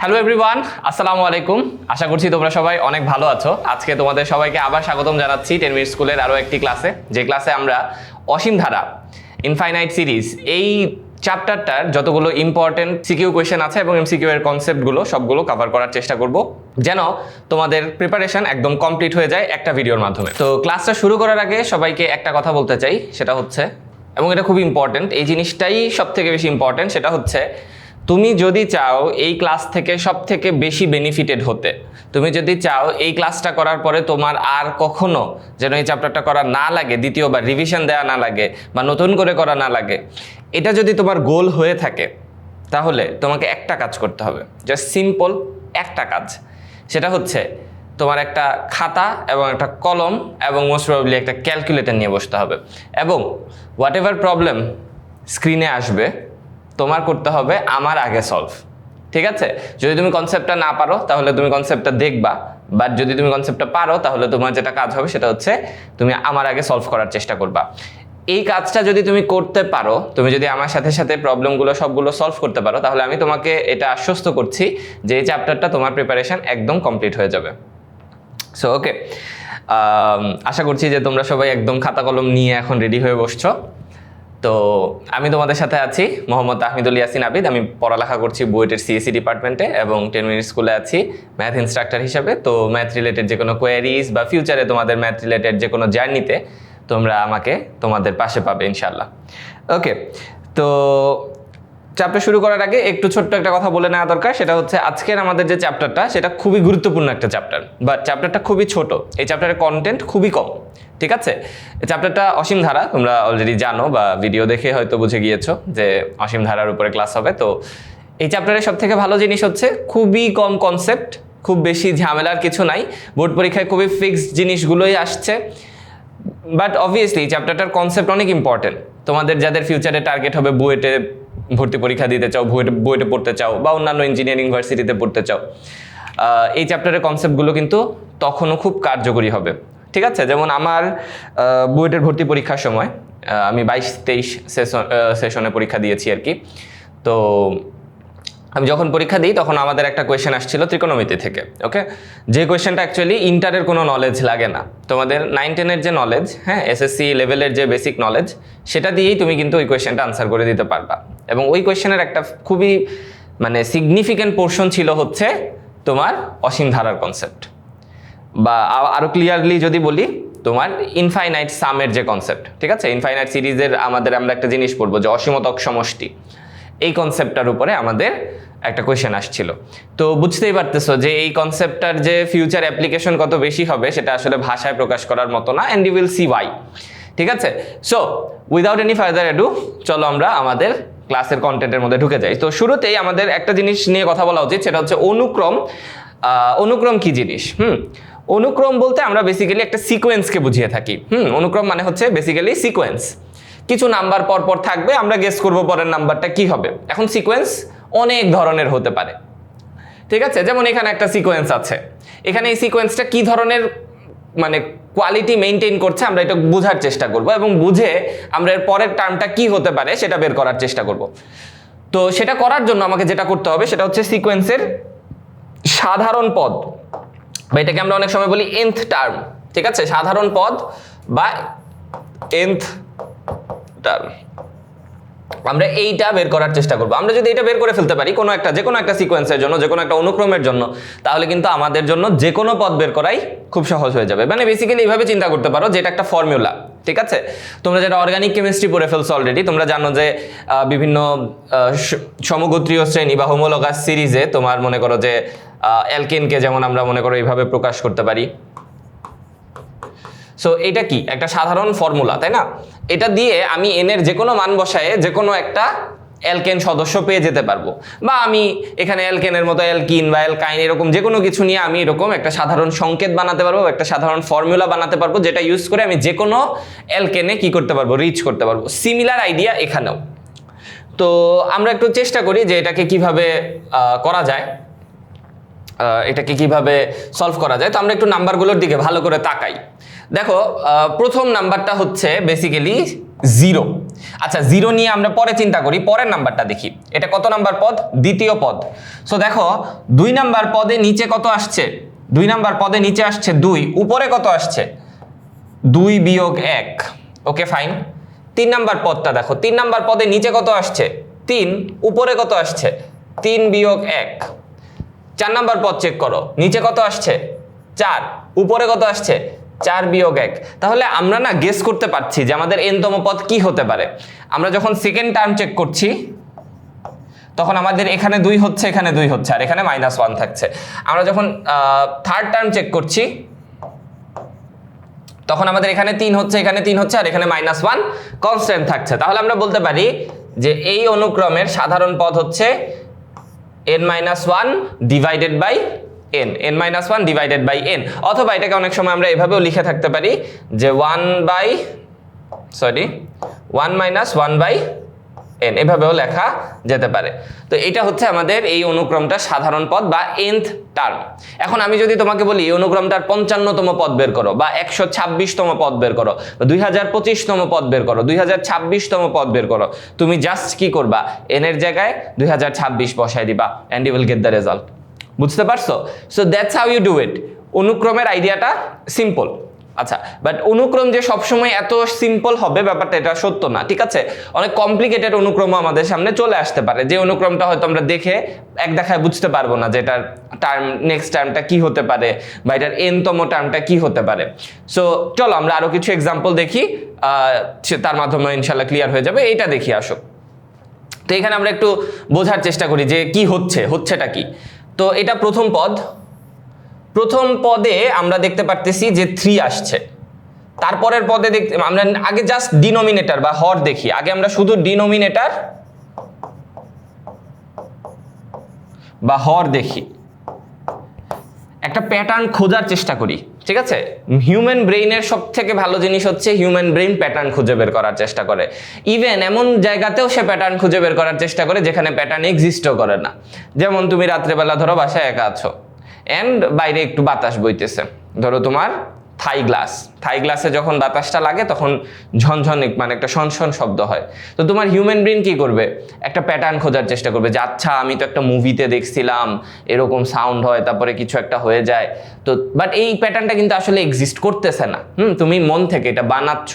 Hello everyone, আসসালামু আলাইকুম। আশা করছি তোমরা সবাই অনেক ভালো আছো। আজকে তোমাদের সবাইকে আবার স্বাগতম জানাচ্ছি 10 মিনিট স্কুলের আরও একটি ক্লাসে, যে ক্লাসে আমরা অসীম ধারা ইনফাইনাইট সিরিজ এই চ্যাপ্টারটার যতগুলো ইম্পর্টেন্ট সিকিউ কোয়েশ্চেন আছে এবং এমসিকিউ এর কনসেপ্টগুলো সবগুলো কভার করার চেষ্টা করব, যেন তোমাদের প্রিপারেশন একদম কমপ্লিট হয়ে যায় একটা ভিডিওর মাধ্যমে। তো ক্লাসটা শুরু করার আগে সবাইকে একটা কথা বলতে চাই, সেটা হচ্ছে, এবং এটা খুব ইম্পর্টেন্ট, এই জিনিসটাই সব থেকে বেশি ইম্পর্টেন্ট, সেটা হচ্ছে তুমি যদি চাও এই ক্লাস থেকে সব থেকে বেশি বেনিফিটেড হতে, তুমি যদি চাও এই ক্লাসটা করার পরে তোমার আর কখনো যেন এই চ্যাপ্টারটা করা না লাগে, দ্বিতীয়বার রিভিশন দেওয়া না লাগে বা নতুন করে করা না লাগে, এটা যদি তোমার গোল হয়ে থাকে, তাহলে তোমাকে একটা কাজ করতে হবে, জাস্ট সিম্পল একটা কাজ। সেটা হচ্ছে তোমার একটা খাতা এবং একটা কলম এবং মোস্ট প্রবাবলি একটা ক্যালকুলেটর নিয়ে বসতে হবে, এবং হোয়াট এভার প্রবলেম স্ক্রিনে আসবে তোমার করতে হবে আমার আগে সলভ। ঠিক আছে? যদি তুমি কনসেপ্টটা না পারো তাহলে তুমি কনসেপ্টটা দেখবা, বাট যদি তুমি কনসেপ্টটা পারো তাহলে তোমার যেটা কাজ হবে সেটা হচ্ছে তুমি আমার আগে সলভ করার চেষ্টা করবা। এই কাজটা যদি তুমি করতে পারো, তুমি যদি আমার সাথে সাথে প্রবলেমগুলো সবগুলো সলভ করতে পারো, তাহলে আমি তোমাকে এটা আশ্বস্ত করছি যে এই চ্যাপ্টারটা তোমার প্রিপারেশন একদম কমপ্লিট হয়ে যাবে। সো ওকে, আশা করছি যে তোমরা সবাই একদম খাতা কলম নিয়ে এখন রেডি হয়ে বসছো। তো আমি তোমাদের সাথে আছি, মোহাম্মদ তাহমিদুল ইয়াসিন আবিদ। আমি পড়ালেখা করছি বুয়েটের সিএসসি ডিপার্টমেন্টে এবং 10 মিনিট স্কুলে আছি ম্যাথ ইনস্ট্রাক্টর হিসাবে। তো ম্যাথ রিলেটেড যে কোনো কোয়ারিজ বা ফিউচারে তোমাদের ম্যাথ রিলেটেড যে কোনো জার্নিতে তোমরা আমাকে তোমাদের পাশে পাবে ইনশাল্লাহ। ওকে, তো চ্যাপ্টার শুরু করার আগে একটু ছোট্ট একটা কথা বলে নেওয়া দরকার, সেটা হচ্ছে আজকের আমাদের যে চ্যাপ্টারটা সেটা খুবই গুরুত্বপূর্ণ একটা চ্যাপ্টার, বাট চ্যাপ্টারটা খুবই ছোট, এই চ্যাপ্টারের কন্টেন্ট খুবই কম। ঠিক আছে? এই চ্যাপ্টারটা অসীম ধারা, তোমরা অলরেডি জানো বা ভিডিও দেখে হয়তো বুঝে গিয়েছো যে অসীম ধারার উপরে ক্লাস হবে। তো এই চ্যাপ্টারের সব থেকে ভালো জিনিস হচ্ছে খুবই কম কনসেপ্ট, খুব বেশি ঝামেলার কিছু নাই, বোর্ড পরীক্ষায় খুবই ফিক্সড জিনিসগুলোই আসছে। বাট অবভিয়াসলি এই চ্যাপ্টারটার কনসেপ্ট অনেক ইম্পর্টেন্ট। তোমাদের যাদের ফিউচারে টার্গেট হবে বুয়েটে ভর্তি পরীক্ষা দিতে চাও, বুয়েটে পড়তে চাও বা অন্যান্য ইঞ্জিনিয়ারিং ইউনিভার্সিটিতে পড়তে চাও, এই চ্যাপ্টারের কনসেপ্টগুলো কিন্তু তখনও খুব কার্যকরী হবে। ঠিক আছে? যেমন আমার বুয়েটের ভর্তি পরীক্ষার সময় আমি 22-23 সেশনে পরীক্ষা দিয়েছি আর কি। তো আমি যখন পরীক্ষা দিই তখন আমাদের একটা কোয়েশ্চেন আসছিল ত্রিকোণমিতি থেকে। ওকে, যে কোয়েশ্চেনটা অ্যাকচুয়ালি ইন্টারের কোনো নলেজ লাগে না, তোমাদের 9-10-এর যে নলেজ, হ্যাঁ, এসএসসি লেভেলের যে বেসিক নলেজ, সেটা দিয়েই তুমি কিন্তু ওই কোয়েশ্চেনটা আনসার করে দিতে পারবা। এবং ওই কোয়েশ্চেনের একটা খুবই সিগনিফিক্যান্ট পোর্শন ছিল হচ্ছে তোমার অসীম ধারার কনসেপ্ট, বা আরও ক্লিয়ারলি যদি বলি তোমার ইনফাইনাইট সামের যে কনসেপ্ট। ঠিক আছে? ইনফাইনাইট সিরিজের আমরা একটা জিনিস পড়বো যে অসীমতক সমষ্টি, এই কনসেপ্টটার উপরে আমাদের একটা কোয়েশ্চেন আসছিল। তো বুঝতেই পারতেছো যে এই কনসেপ্টটার যে ফিউচার অ্যাপ্লিকেশন কত বেশি হবে সেটা আসলে ভাষায় প্রকাশ করার মতো না, and you will see why. ঠিক আছে? So without any further ado, চলো আমরা আমাদের ক্লাসের কন্টেন্টের মধ্যে ঢুকে যাই। তো শুরুতেই আমাদের একটা জিনিস নিয়ে কথা বলা উচিত, সেটা হচ্ছে অনুক্রম। অনুক্রম কি জিনিস? অনুক্রম বলতে আমরা বেসিক্যালি একটা সিকোয়েন্সকে বুঝিয়ে থাকি। অনুক্রম মানে হচ্ছে বেসিক্যালি সিকোয়েন্স, কিছু নাম্বার পর পর থাকবে, আমরা গেস করব পরের নাম্বারটা কি হবে। এখন সিকোয়েন্স অনেক ধরনের হতে পারে। ঠিক আছে? যেমন এখানে একটা সিকোয়েন্স আছে, এখানে এই সিকোয়েন্সটা কি ধরনের কোয়ালিটি মেইনটেইন করছে আমরা এটা বোঝার চেষ্টা করব, এবং বুঝে আমরা এর পরের টার্মটা কি হতে পারে সেটা বের করার চেষ্টা করব। তো সেটা করার জন্য আমাকে যেটা করতে হবে সেটা হচ্ছে সিকোয়েন্সের সাধারণ পদ, বা এটাকে আমরা অনেক সময় বলি nth টার্ম। ঠিক আছে? সাধারণ পদ বা nth টার্ম, আমরা এইটা বের করার চেষ্টা করবো। আমরা যদি এটা বের করে ফেলতে পারি যে কোনো একটা সিকোয়েন্সের জন্য, যে কোনো একটা অনুক্রমের জন্য, তাহলে কিন্তু আমাদের জন্য যে কোনো পদ বের করাই খুব সহজ হয়ে যাবে। বেসিক্যালি এইভাবে চিন্তা করতে পারো যে এটা একটা ফর্মুলা। ঠিক আছে? তোমরা যেটা অর্গানিক কেমিস্ট্রি পড়ে ফেলছো অলরেডি, তোমরা জানো যে বিভিন্ন সমগোত্রীয় শ্রেণী বা হোমোলোগাস সিরিজে তোমার মনে করো যে অ্যালকেনকে যেমন আমরা মনে করো এইভাবে প্রকাশ করতে পারি। সো এটা কি একটা সাধারণ ফর্মুলা, তাই না? এটা দিয়ে আমি এন এর যে কোনো মান বসায়ে যে কোনো একটা অ্যালকেন সদস্য পেয়ে যেতে পারবো, বা আমি এখানে অ্যালকেনের মতো অ্যালকিন বা অ্যালকাইন এরকম যে কোনো কিছু নিয়ে আমি এরকম একটা সাধারণ সংকেত বানাতে পারবো, একটা সাধারণ ফর্মুলা বানাতে পারবো, যেটা ইউজ করে আমি যে কোনো অ্যালকেনে কি করতে পারবো, রিচ করতে পারবো। সিমিলার আইডিয়া এখানেও। তো আমরা একটু চেষ্টা করি যে এটাকে কিভাবে করা যায়। এটাকে কিভাবে সলভ করা যায়। তো আমরা একটু নাম্বারগুলোর দিকে ভালো করে তাকাই। দেখো প্রথম নাম্বারটা হচ্ছে বেসিক্যালি 0। আচ্ছা 0 নিয়ে আমরা পরে চিন্তা করি, পরের নাম্বারটা দেখি। এটা কত নাম্বার পদ? দ্বিতীয় পদ। সো দেখো 2 নাম্বার পদে নিচে কত আসছে? 2 নাম্বার পদে নিচে আসছে 2, উপরে কত আসছে? 2 বিয়োগ 1। Okay fine. 3 নাম্বার পদটা দেখো, 3 নাম্বার পদে নিচে কত আসছে? 3, উপরে কত আসছে? 3 বিয়োগ 1। 4 নাম্বার পদ চেক করো, নিচে কত আসছে? 4, উপরে কত আসছে? 4 বিয়োগ 1। তাহলে আমরা না গেস করতে পারছি যে আমাদের n-তম পদ কি হতে পারে। আমরা যখন সেকেন্ড টার্ম চেক করছি তখন আমাদের এখানে 2 হচ্ছে, এখানে 2 হচ্ছে, আর এখানে -1 থাকছে। আমরা যখন থার্ড টার্ম চেক করছি তখন আমাদের এখানে 3 হচ্ছে, এখানে 3 হচ্ছে, আর এখানে -1 কনস্ট্যান্ট থাকছে। তাহলে আমরা বলতে পারি যে এই অনুক্রমের সাধারণ পদ হচ্ছে n-1 divided by n, n-1 divided by n। অথবা এটাকে অনেক সময় আমরা এভাবেও লিখে থাকতে পারি যে 1 - 1 বাই n, এভাবেও লেখা যেতে পারে। তো এটা হচ্ছে আমাদের এই অনুক্রমটার সাধারণ পদ বা nth টার্ম। এখন আমি যদি তোমাকে বলি এই অনুক্রমটার 55তম পদ বের করো, বা 126তম পদ বের করো, বা 2025তম পদ বের করো, 2026তম পদ বের করো, তুমি জাস্ট কি করবা? n এর জায়গায় 2026 বসায় দিবা and you will get the result। বুঝতে পারছো? So that's how you do it. অনুক্রমের আইডিয়াটা সিম্পল। আচ্ছা, বাট অনুক্রম যে সবসময় এত সিম্পল হবে ব্যাপারটা এটা সত্য না, ঠিক আছে? অনেক কমপ্লিকেটেড অনুক্রম আমাদের সামনে চলে আসতে পারে, যে অনুক্রমটা হয়তো আমরা দেখে এক দেখায় বুঝতে পারবো না যে এটার টার্ম নেক্সট টার্মটা কি হতে পারে, বা এটার n-তম টার্মটা কি হতে পারে। সো চলো আমরা আরো কিছু এক্সাম্পল দেখি, তার মাধ্যমে ইনশাল্লাহ ক্লিয়ার হয়ে যাবে। এইটা দেখি আসো। তো এখানে আমরা একটু বোঝার চেষ্টা করি যে কি হচ্ছেটা কি। তো এটা প্রথম পদ। প্রথম পদে আমরা দেখতে পারতেছি যে 3 আসছে। তারপরের পদে দেখতে আমরা আগে জাস্ট ডিনোমিনেটর বা হর দেখি। আগে আমরা শুধু ডিনোমিনেটর বা হর দেখি, একটা প্যাটার্ন খোঁজার চেষ্টা করি, ঠিক আছে? হিউম্যান ব্রেইনের সব থেকে ভালো জিনিস হচ্ছে হিউম্যান ব্রেইন প্যাটার্ন খুঁজে বের করার চেষ্টা করে। ইভেন এমন জায়গাতেও সে প্যাটার্ন খুঁজে বের করার চেষ্টা করে যেখানে প্যাটার্ন এক্সিস্টও করে না। যেমন তুমি রাত্রেবেলা ধরো বাসায় একা আছো এন্ড বাইরে একটু বাতাস বইতেছে, ধরো তোমার থাই গ্লাসে যখন বাতাসটা লাগে তখন ঝনঝন মানে একটা শনশন শব্দ হয়। তো তোমার হিউম্যান ব্রেন কি করবে? একটা প্যাটার্ন খোঁজার চেষ্টা করবে যে আচ্ছা আমি তো একটা মুভিতে দেখছিলাম এরকম সাউন্ড হয়, তারপরে কিছু একটা হয়ে যায়। তো বাট এই প্যাটার্নটা কিন্তু আসলে এক্সিস্ট করতেছে না, তুমি মন থেকে এটা বানাচ্ছ।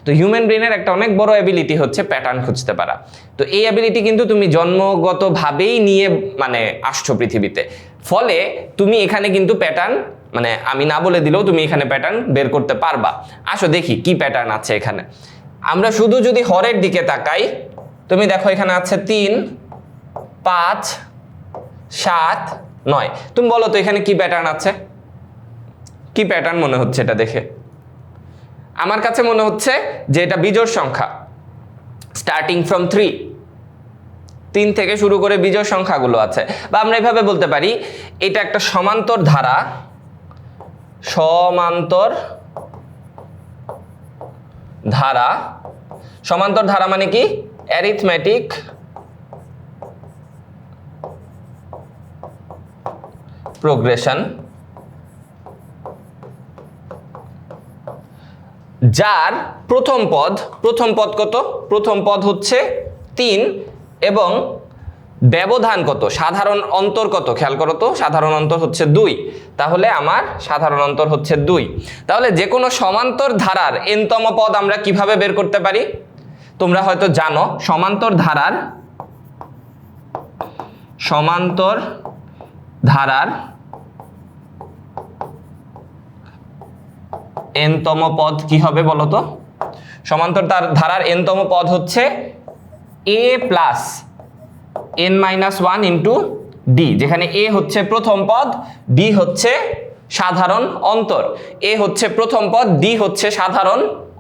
তো হিউম্যান ব্রেনের একটা অনেক বড় অ্যাবিলিটি হচ্ছে প্যাটার্ন খুঁজতে পারা। তো এই অ্যাবিলিটি কিন্তু তুমি জন্মগতভাবেই নিয়ে মানে আসছো পৃথিবীতে। ফলে তুমি এখানে কিন্তু প্যাটার্ন মানে আমি না বলে দিলেও তুমি এখানে প্যাটার্ন বের করতে পারবা। আসো দেখি কি প্যাটার্ন আছে এখানে। আমরা শুধু যদি হরের দিকে তাকাই, তুমি দেখো এখানে আছে 3, 5, 7, 9। তুমি বলো তো এখানে কি প্যাটার্ন আছে? কি প্যাটার্ন মনে হচ্ছে এটা দেখে? আমার কাছে মনে হচ্ছে যে এটা বিজোড় সংখ্যা, স্টার্টিং ফ্রম 3 থেকে শুরু করে বিজোড় সংখ্যাগুলো আছে। বা আমরা এভাবে বলতে পারি এটা একটা সমান্তর ধারা। সমান্তর ধারা মানে কি? অ্যারিথমেটিক প্রোগ্রেশন, যার প্রথম পদ কত? প্রথম পদ হচ্ছে 3 এবং ব্যবধান কত? সাধারণ অন্তর কত? খেয়াল করো তো, সাধারণ অন্তর হচ্ছে 2। তাহলে আমার সাধারণ অন্তর হচ্ছে 2। তাহলে যে কোনো সমান্তর ধারার n-তম পদ আমরা কিভাবে বের করতে পারি? তোমরা হয়তো জানো সমান্তর ধারার n-তম পদ কি হবে বলো তো? সমান্তর ধারার n-তম পদ হচ্ছে a plus n-1 into d, যেখানে a হচ্ছে প্রথম পদ, d হচ্ছে সাধারণ অন্তর। a হচ্ছে প্রথম পদ, d হচ্ছে সাধারণ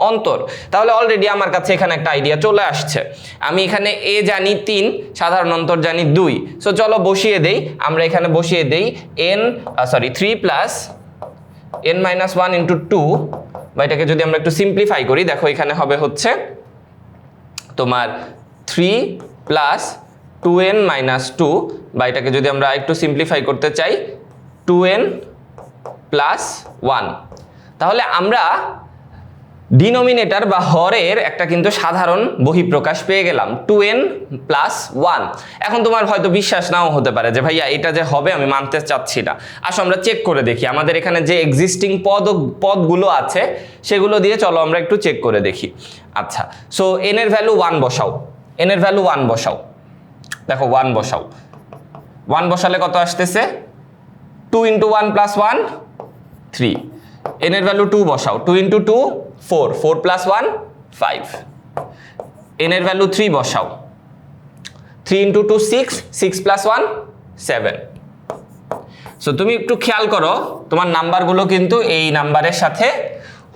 অন্তর। তাহলে অলরেডি আমার কাছে এখানে একটা আইডিয়া চলে আসছে। আমি এখানে a জানি 3, সাধারণ অন্তর জানি 2। সো চলো বসিয়ে দেই, আমরা এখানে বসিয়ে দেই 3 প্লাস n-1 ইন্টু 2, বা এটাকে যদি আমরা একটু সিম্পলিফাই করি, দেখো এখানে হবে হচ্ছে তোমার 3 প্লাস 2n-2, বা এটাকে যদি আমরা একটু সিম্পলিফাই করতে চাই 2n প্লাস 1। তাহলে আমরা ডিনোমিনেটর বা হরের একটা কিন্তু সাধারণ বহিঃপ্রকাশ পেয়ে গেলাম 2n প্লাস 1। এখন তোমার হয়তো বিশ্বাস নাও হতে পারে যে ভাইয়া এটা যে হবে আমি মানতে চাচ্ছি না। আসো আমরা চেক করে দেখি আমাদের এখানে যে এক্সিস্টিং পদগুলো আছে সেগুলো দিয়ে চলো আমরা একটু চেক করে দেখি। আচ্ছা, সো n এর ভ্যালু 1 বসাও, n এর ভ্যালু 1 বসাও। দেখো 1 বসাও, 1 বসালে কত আসতেছে? 2 ইন্টু 1 প্লাস 1 3। n এর ভ্যালু 2 বসাও, 2 ইন্টু 2 4, 4 প্লাস 1 5। n এর ভ্যালু 3 বসাও, 3 ইন্টু 2 6, 6 প্লাস 1 7। সো তুমি একটু খেয়াল করো তোমার নাম্বারগুলো কিন্তু এই নাম্বারের সাথে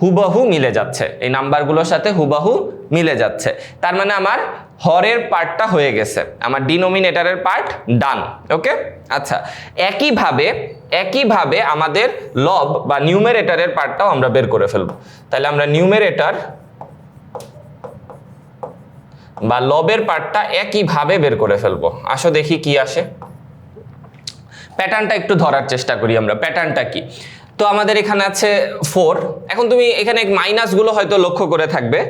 হুবহু মিলে যাচ্ছে, এই নাম্বারগুলোর সাথে হুবহু মিলে যাচ্ছে। তার মানে আমার হরের পার্টটা হয়ে গেছে, আমার ডিনোমিনেটরের পার্ট ডান। ওকে, আচ্ছা, একইভাবে আমাদের লব বা নিউমেরেটরের পার্টটাও আমরা বের করে ফেলবো। তাহলে আমরা নিউমেরেটর বা লবের পার্টটা একইভাবে বের করে ফেলবো। আসো দেখি কি আসে। প্যাটার্নটা একটু ধরার চেষ্টা করি আমরা, প্যাটার্নটা কি। তো আমাদের এখানে আছে 4। এখন তুমি এখানে মাইনাসগুলো হয়তো লক্ষ্য করে থাকবে,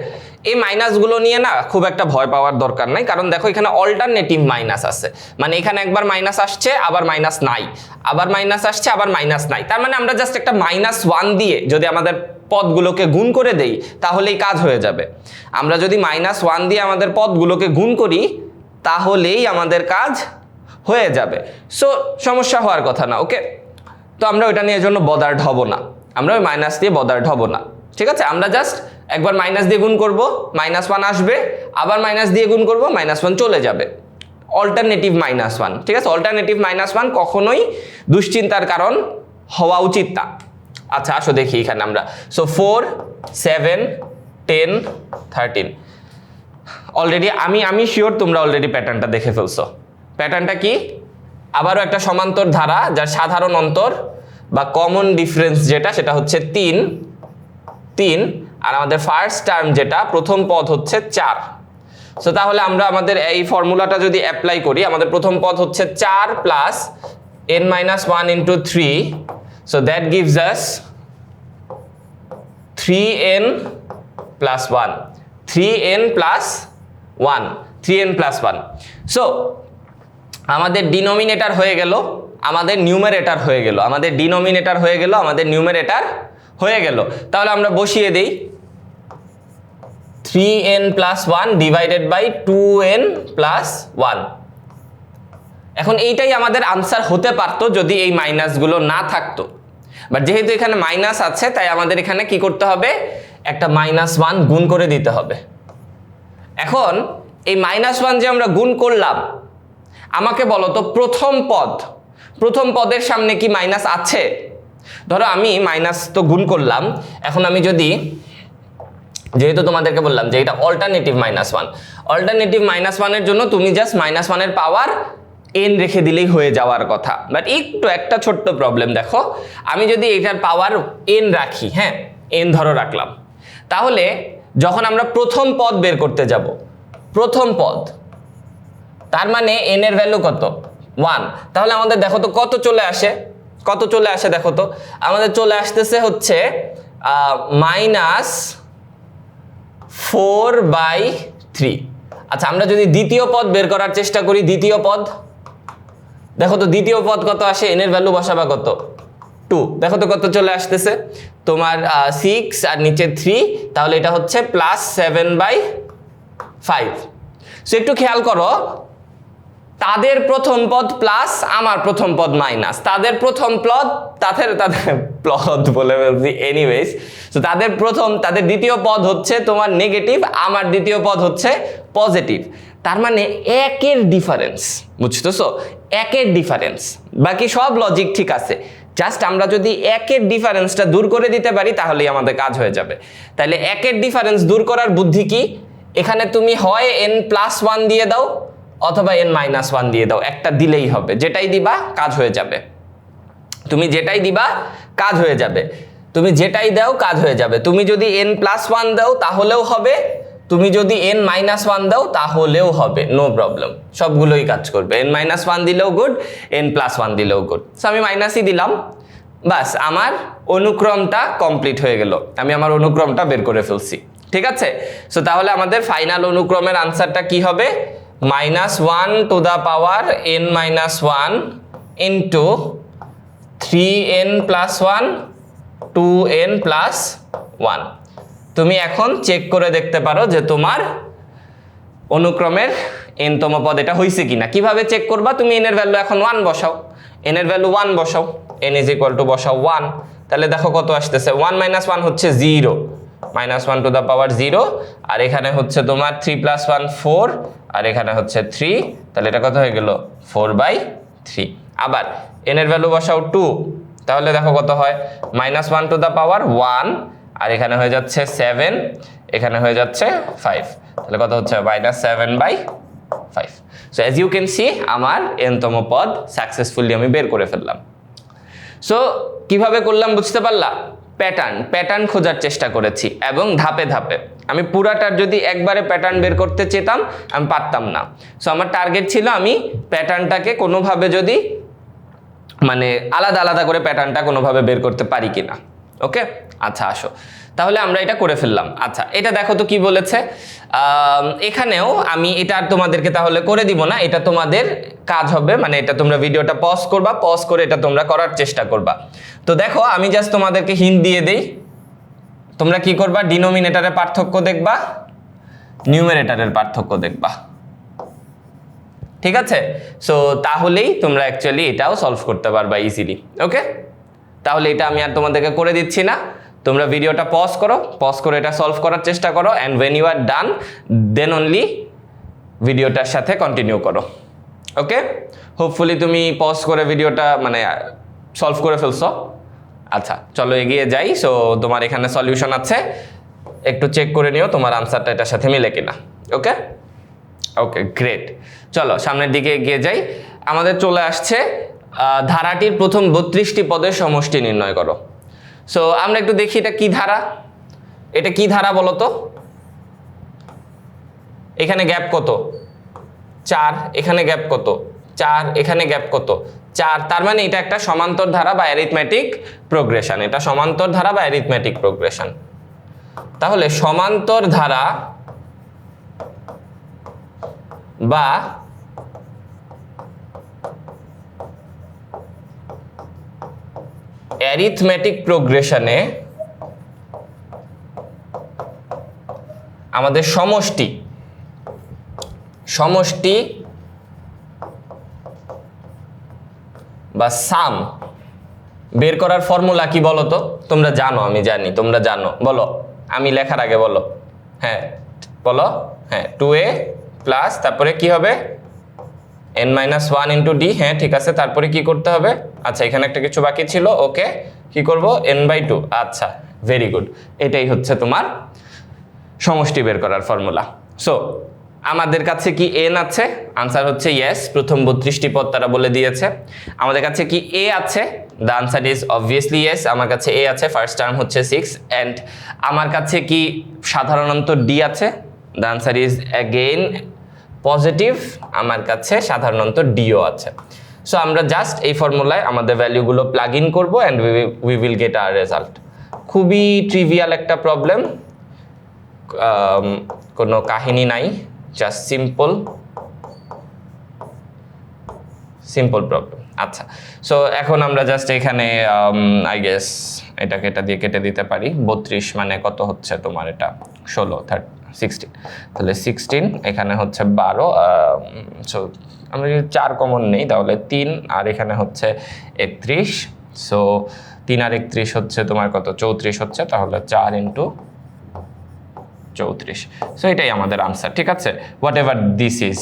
এই মাইনাসগুলো নিয়ে না খুব একটা ভয় পাওয়ার দরকার নাই, কারণ দেখো এখানে অল্টারনেটিভ মাইনাস আছে, মানে এখানে একবার মাইনাস আসছে আবার মাইনাস নাই, আবার মাইনাস আসছে আবার মাইনাস নাই। তার মানে আমরা জাস্ট একটা -1 দিয়ে যদি আমাদের পদগুলোকে গুণ করে দেই তাহলেই কাজ হয়ে যাবে। আমরা যদি -1 দিয়ে আমাদের পদগুলোকে গুণ করি তাহলেই আমাদের কাজ হয়ে যাবে। সো সমস্যা হওয়ার কথা না। ওকে, তো আমরা ওইটা নিয়ে জন্য বদার্ড হব না, আমরা ওই মাইনাস দিয়ে বদার্ড হব না। ঠিক আছে, আমরা জাস্ট একবার মাইনাস দিয়ে গুণ করব, -1 আসবে, আবার মাইনাস দিয়ে গুণ করব, -1 চলে যাবে। অল্টারনেটিভ -1, ঠিক আছে, অল্টারনেটিভ -1 কখনোই দুশ্চিন্তার কারণ হওয়া উচিত না। আচ্ছা আসো দেখি এখানে আমরা, সো 4 7 10 13। অলরেডি আমি শিওর তোমরা অলরেডি প্যাটার্নটা দেখে ফেলছো। প্যাটার্নটা কি? আবারও একটা সমান্তর ধারা যার সাধারণ অন্তর বা কমন ডিফারেন্স যেটা সেটা হচ্ছে 3, আর আমাদের ফার্স্ট টার্ম যেটা প্রথম পদ হচ্ছে 4। সো তাহলে আমরা আমাদের এই ফর্মুলাটা যদি অ্যাপ্লাই করি, আমাদের প্রথম পদ হচ্ছে 4 plus n-1 into 3, so that gives us 3n plus 1, 3n plus 1, 3n plus 1। So আমাদের ডিনোমিনেটর হয়ে গেল, আমাদের নিউমারেটর হয়ে গেল, আমাদের ডিনোমিনেটর হয়ে গেল, আমাদের নিউমারেটর হয়ে গেল। তাহলে আমরা বসিয়ে দেই 3n plus 1 divided by 2n plus 1। এখন এইটাই আমাদের আনসার হতে পারতো যদি এই মাইনাসগুলো না থাকতো, বাট যেহেতু এখানে মাইনাস আছে তাই আমাদের এখানে কি করতে হবে? একটা -1 গুণ করে দিতে হবে। এখন এই -1 যে আমরা গুণ করলাম, আমাকে বলো তো প্রথম পদের সামনে কি মাইনাস আছে? ধরো আমি মাইনাস তো গুণ করলাম, এখন আমি যদি, যেহেতু তোমাদেরকে বললাম যে এটা অল্টারনেটিভ -1, অল্টারনেটিভ -1 এর জন্য তুমি জাস্ট -1 এর পাওয়ার n রেখে দিলেই হয়ে যাওয়ার কথা। বাট একটু একটা ছোট্ট প্রবলেম দেখো, আমি যদি এটার পাওয়ার n রাখি, হ্যাঁ n ধরো রাখলাম, তাহলে যখন আমরা প্রথম পদ বের করতে যাব, প্রথম পদ, তার মানে n এর ভ্যালু কত? 1। তাহলে আমাদের দেখো তো কত চলে আসে, কত চলে আসে দেখো তো, আমাদের চলে আসতেছে হচ্ছে -4/3। আচ্ছা আমরা যদি দ্বিতীয় পদ বের করার চেষ্টা করি, দ্বিতীয় পদ দেখো তো, দ্বিতীয় পদ কত আসে? n এর ভ্যালু বসাবা কত? 2। দেখো তো কত চলে আসতেছে তোমার 6 আর নিচে 3, তাহলে এটা হচ্ছে +7/5। সো একটু খেয়াল করো, তাদের প্রথম পদ প্লাস, আমার প্রথম পদ মাইনাস, তাদের প্রথম পদ তাদের প্লদ বলে বলছি এনিওয়েজ। সো তাদের দ্বিতীয় পদ হচ্ছে তোমার নেগেটিভ, আমার দ্বিতীয় পদ হচ্ছে পজিটিভ। তার মানে একের ডিফারেন্স, বুঝতেছো? একের ডিফারেন্স, বাকি সব লজিক ঠিক আছে, জাস্ট আমরা যদি একের ডিফারেন্সটা দূর করে দিতে পারি তাহলেই আমাদের কাজ হয়ে যাবে। তাহলে একের ডিফারেন্স দূর করার বুদ্ধি কি? এখানে তুমি হয় n+1 দিয়ে দাও অথবা n-1 দিয়ে দাও, একটা দিলেই হবে, যেটাই দিবা কাজ হয়ে যাবে। তুমি যেটাই দিবা কাজ হয়ে যাবে, তুমি যেটাই দাও কাজ হয়ে যাবে। তুমি যদি n+1 দাও তাহলেও হবে, তুমি যদি n-1 দাও তাহলেও হবে, নো প্রবলেম, সবগুলোই কাজ করবে। n-1 দিলেও গুড, n+1 দিলেও গুড। সো আমি মাইনাসই দিলাম, বাস আমার অনুক্রমটা কমপ্লিট হয়ে গেল, আমি আমার অনুক্রমটা বের করে ফেলছি। ঠিক আছে, সো তাহলে আমাদের ফাইনাল অনুক্রমের আনসারটা কি হবে? -1 two the power n-1 into 3n+1 2n+1। তুমি এখন চেক করে দেখতে পারো যে তোমার অনুক্রমের n তম পদ এটা হয়েছে কিনা। কিভাবে চেক করবা? তুমি n এর ভ্যালু এখন 1 বসাও, n এর ভ্যালু 1 বসাও, n = বসাও 1, তাহলে দেখো কত আসতেছে। 1 - 1 হচ্ছে 0, -1 টু দ্য পাওয়ার 0, আর এখানে হচ্ছে তোমার 3 + 1 4, আর এখানে হচ্ছে 3, তাহলে এটা কত হয়ে গেল? 4/3। আবার n এর ভ্যালু বসাও 2, তাহলে দেখো কত হয়? -1 টু দ্য পাওয়ার 1, আর এখানে হয়ে যাচ্ছে 7, এখানে হয়ে যাচ্ছে 5, তাহলে কত হচ্ছে? -7/5। So as you can see আমার n তম পদ সাকসেসফুলি আমি বের করে ফেললাম। সো কিভাবে করলাম বুঝতে পারলা? প্যাটার্ন খোঁজার চেষ্টা করেছি এবং ধাপে ধাপে। আমি পুরাটার যদি একবারে প্যাটার্ন বের করতে চেতাম আমি পারতাম না। সো আমার টার্গেট ছিল আমি প্যাটার্নটাকে কোনোভাবে যদি মানে আলাদা আলাদা করে প্যাটার্নটা কোনোভাবে বের করতে পারি কিনা। ওকে, আচ্ছা আসো তাহলে আমরা এটা করে ফেললাম। আচ্ছা এটা দেখো তো কি বলেছে। এখানেও আমি এটা তোমাদেরকে তাহলে করে দিব না, এটা তোমাদের কাজ হবে, মানে এটা তোমরা ভিডিওটা পজ করবা, পজ করে এটা তোমরা করার চেষ্টা করবা। তো দেখো আমি জাস্ট তোমাদেরকে হিন্ট দিয়ে দেই, তোমরা কি করবা? ডিনোমিনেটরের পার্থক্য দেখবা, নিউমারেটরের পার্থক্য দেখবা। ঠিক আছে, সো তাহলেই তোমরা অ্যাকচুয়ালি এটাও সলভ করতে পারবা ইজিলি। ওকে, তাহলে এটা আমি আর তোমাদেরকে করে দিচ্ছি না, তোমরা ভিডিওটা পজ করো, পজ করে এটা সলভ করার চেষ্টা করো, and when you are done then only ভিডিওটার সাথে কন্টিনিউ করো। ওকে, হোপফুলি তুমি পজ করে ভিডিওটা মানে সলভ করে ফেলছো। আচ্ছা চলো এগিয়ে যাই। সো তোমার এখানে সলিউশন আছে, একটু চেক করে নিও তোমার আনসারটা এটার সাথে মিলে কিনা। ওকে ওকে গ্রেট, চলো সামনের দিকে এগিয়ে যাই। আমাদের চলে আসছে ধারাটির প্রথম 32টি পদের সমষ্টি নির্ণয় করো। সো আমরা একটু দেখি এটা কি ধারা, এটা কি ধারা বলো তো? এখানে গ্যাপ কত? 4, এখানে গ্যাপ কত? 4, এখানে গ্যাপ কত? 4, তার মানে এটা একটা সমান্তর ধারা বা অ্যারিথমেটিক প্রোগ্রেশন, এটা সমান্তর ধারা বা অ্যারিথমেটিক প্রোগ্রেশন। তাহলে সমান্তর ধারা বা অ্যারিথমেটিক প্রোগ্রেশনে আমাদের সমষ্টি বা সাম বের করার ফর্মুলা কি বলো তো? তোমরা জানো, আমি জানি তোমরা জানো, বলো, আমি লেখার আগে বলো। হ্যাঁ বলো, হ্যাঁ 2a প্লাস তারপরে কি হবে? n-1 into d। হ্যাঁ ঠিক আছে, তারপরে কি করতে হবে? আচ্ছা এখানে একটা কিছু বাকি ছিল, ওকে কি করব? n/2। আচ্ছা ভেরি গুড, এটাই হচ্ছে তোমার সমষ্টি বের করার ফর্মুলা। সো আমাদের কাছে কি n আছে? আনসার হচ্ছে ইয়েস, প্রথম 32টি পদ তারা বলে দিয়েছে। আমাদের কাছে কি a আছে? The answer is obviously yes, আমার কাছে a আছে, ফার্স্ট টার্ম হচ্ছে 6। অ্যান্ড আমার কাছে কি সাধারণত d আছে? The answer is again positive, আমার কাছে সাধারণত ডিও আছে। সো আমরা জাস্ট এই ফর্মুলায় আমাদের ভ্যালুগুলো প্লাগ ইন করবো and we will get our result. খুবই ট্রিভিয়াল একটা প্রবলেম, কোনো কাহিনী নাই, জাস্ট সিম্পল প্রবলেম। আচ্ছা সো এখন আমরা জাস্ট এখানে আই গেস এটাকে এটা দিয়ে কেটে দিতে পারি। 32 মানে কত হচ্ছে তোমার? এটা 16 16, তাহলে 16, এখানে হচ্ছে 12। সো আমরা যদি 4 কমন নেই তাহলে 3, আর এখানে হচ্ছে 31। সো 3 আর 31 হচ্ছে তোমার কত? 34 হচ্ছে, তাহলে 4 ইন্টু 34। সো এটাই আমাদের আনসার। ঠিক আছে, what ever this is,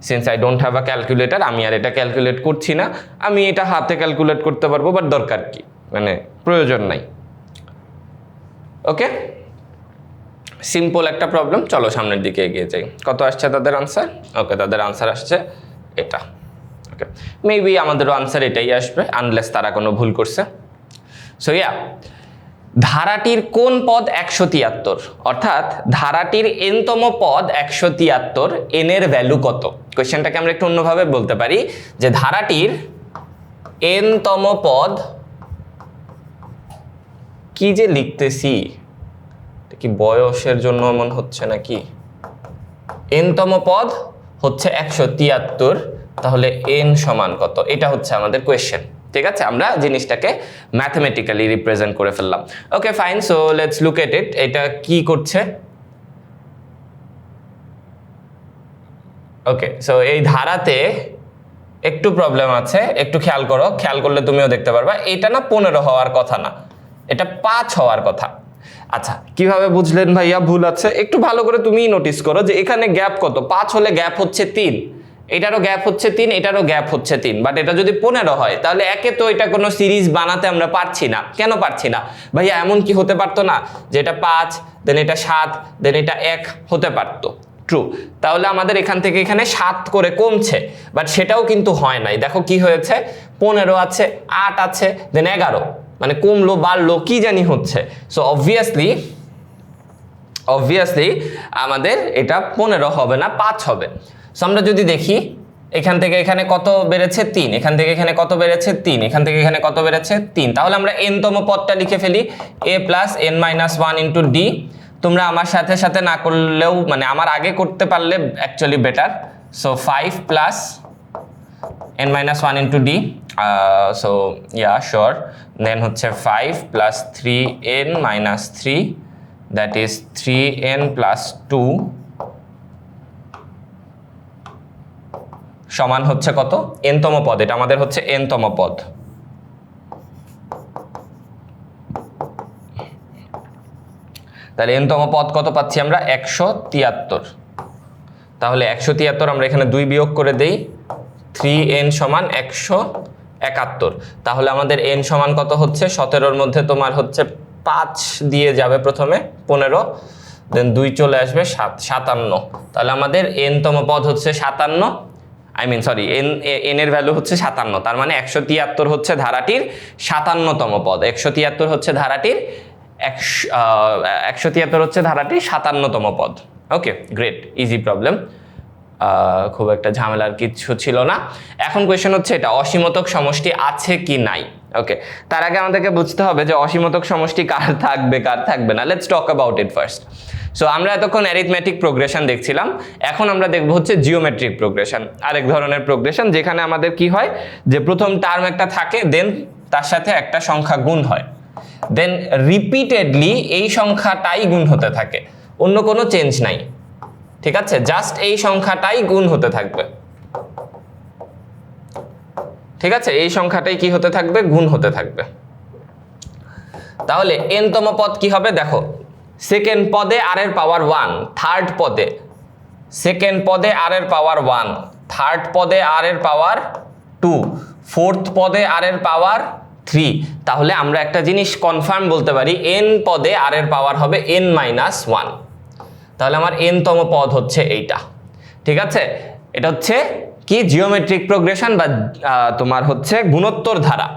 since I don't have a calculator, আমি আর এটা ক্যালকুলেট করছি না, আমি এটা হাতে ক্যালকুলেট করতে পারবো, বাট দরকার কি, মানে প্রয়োজন নাই। ওকে, সিম্পল একটা প্রবলেম। চলো সামনের দিকে এগিয়ে যাই। কত আসছে তাদের আনসার? ওকে, তাদের আনসার আসছে এটা। ওকে, মেবি আমাদেরও আনসার এটাই আসবে, আনলেস তারা কোনো ভুল করছে। সো ইয়া, ধারাটির কোন পদ 173, অর্থাৎ ধারাটির n-তম পদ 173, n এর ভ্যালু কত? কোশ্চেনটাকে আমরা একটু অন্যভাবে বলতে পারি যে ধারাটির n-তম পদ, কি যে লিখতেছি, কি বয়সের জন্য এমন হচ্ছে নাকি? n-তম পদ হচ্ছে 173, তাহলে n সমান কত? এটা হচ্ছে আমাদের কোয়েশ্চেন। ঠিক আছে, আমরা জিনিসটাকে ম্যাথমেটিক্যালি রিপ্রেজেন্ট করে ফেললাম। Okay fine, so let's look at it. এটা কি করছে? ওকে, সো এই ধারাতে একটু প্রবলেম আছে, একটু খেয়াল করো, খেয়াল করলে তুমিও দেখতে পারবা এটা না 15 হওয়ার কথা না, এটা 5 হওয়ার কথা। আচ্ছা, কিভাবে বুঝলেন ভাইয়া ভুল আছে? একটু ভালো করে তুমিই নোটিস করো যে এখানে গ্যাপ কত। 5 হলে গ্যাপ হচ্ছে 3, এটারও গ্যাপ হচ্ছে 3, এটারও গ্যাপ হচ্ছে 3, বাট এটা যদি 15 হয় তাহলে একে তো এটা কোনো সিরিজ বানাতে আমরা পারছি না। কেন পারছি না ভাইয়া? এমন কি হতে পারতো না যে এটা 5, দেন এটা 7, দেন এটা 1 হতে পারতো? ট্রু। তাহলে আমাদের এখান থেকে এখানে 7 করে কমছে, বাট সেটাও কিন্তু হয় নাই। দেখো কি হয়েছে, 15 আছে, 8 আছে, দেন 11, মানে কমলো বাড়লো কি জানি হচ্ছে। সো অবভিয়াসলি আমাদের এটা 15 হবে না, 5 হবে। সো আমরা যদি দেখি এখান থেকে এখানে কত বেড়েছে 3, এখান থেকে এখানে কত বেড়েছে 3, এখান থেকে এখানে কত বেড়েছে 3, তাহলে আমরা n-তম পদটা লিখে ফেলি a plus n-1 into D. তোমরা আমার সাথে সাথে না করলেও, মানে আমার আগে করতে পারলে actually better. So 5 plus n-1 into d, so yeah sure, then হচ্ছে 5 plus 3n-3, that is 3n plus 2 সমান হচ্ছে কত? n-তম পদ। এটা আমাদের হচ্ছে n-তম পদ। তাহলে n-তম পদ কত পাচ্ছি আমরা? 173। তাহলে 173 আমরা এখানে 2 বিয়োগ করে দেই, 3n সমান 171। তাহলে আমাদের n সমান কত হচ্ছে? 17-র মধ্যে তোমার হচ্ছে 5 দিয়ে যাবে প্রথমে, 15, দেন 2 চলে আসবে 7, 57। তাহলে আমাদের n-তম পদ হচ্ছে 57, n এর ভ্যালু হচ্ছে 57। তার মানে 173 হচ্ছে ধারাটির 57তম পদ। 173 হচ্ছে ধারাটির 173 হচ্ছে ধারাটির 57তম পদ। ওকে গ্রেট, ইজি প্রবলেম, খুব একটা ঝামেলার কিছু ছিল না। এখন কোয়েশ্চেন হচ্ছে এটা অসীমতক সমষ্টি আছে কি নাই। ওকে, তার আগে আমাদেরকে বুঝতে হবে যে অসীমতক সমষ্টি কার থাকবে কার থাকবে না। Let's talk about it first. So আমরা এতক্ষণ অ্যারিথমেটিক প্রোগ্রেশন দেখছিলাম, এখন আমরা দেখব হচ্ছে জিওমেট্রিক প্রোগ্রেশন, আরেক ধরনের প্রোগ্রেশন যেখানে আমাদের কি হয় যে প্রথম টার্ম একটা থাকে, দেন তার সাথে একটা সংখ্যা গুণ হয়, দেন রিপিটেডলি এই সংখ্যাটাই গুণ হতে থাকে, অন্য কোনো চেঞ্জ নাই। ঠিক আছে, জাস্ট এই সংখ্যাটাই গুণ হতে থাকবে। ঠিক আছে, এই সংখ্যাটাই কি হতে থাকবে? গুণ হতে থাকবে। তাহলে n-তম পদ কি হবে? দেখো, সেকেন্ড পদে r এর পাওয়ার 1, থার্ড পদে সেকেন্ড পদে r এর পাওয়ার 1, থার্ড পদে r এর পাওয়ার 2, ফোর্থ পদে r এর পাওয়ার 3। তাহলে আমরা একটা জিনিস কনফার্ম বলতে পারি, n পদে r এর পাওয়ার হবে n-1। তাহলে আমার n-তম পদ হচ্ছে এইটা। ঠিক আছে, এটা হচ্ছে কি? জিওমেট্রিক প্রোগ্রেশন বা তোমার হচ্ছে গুণোত্তর ধারা।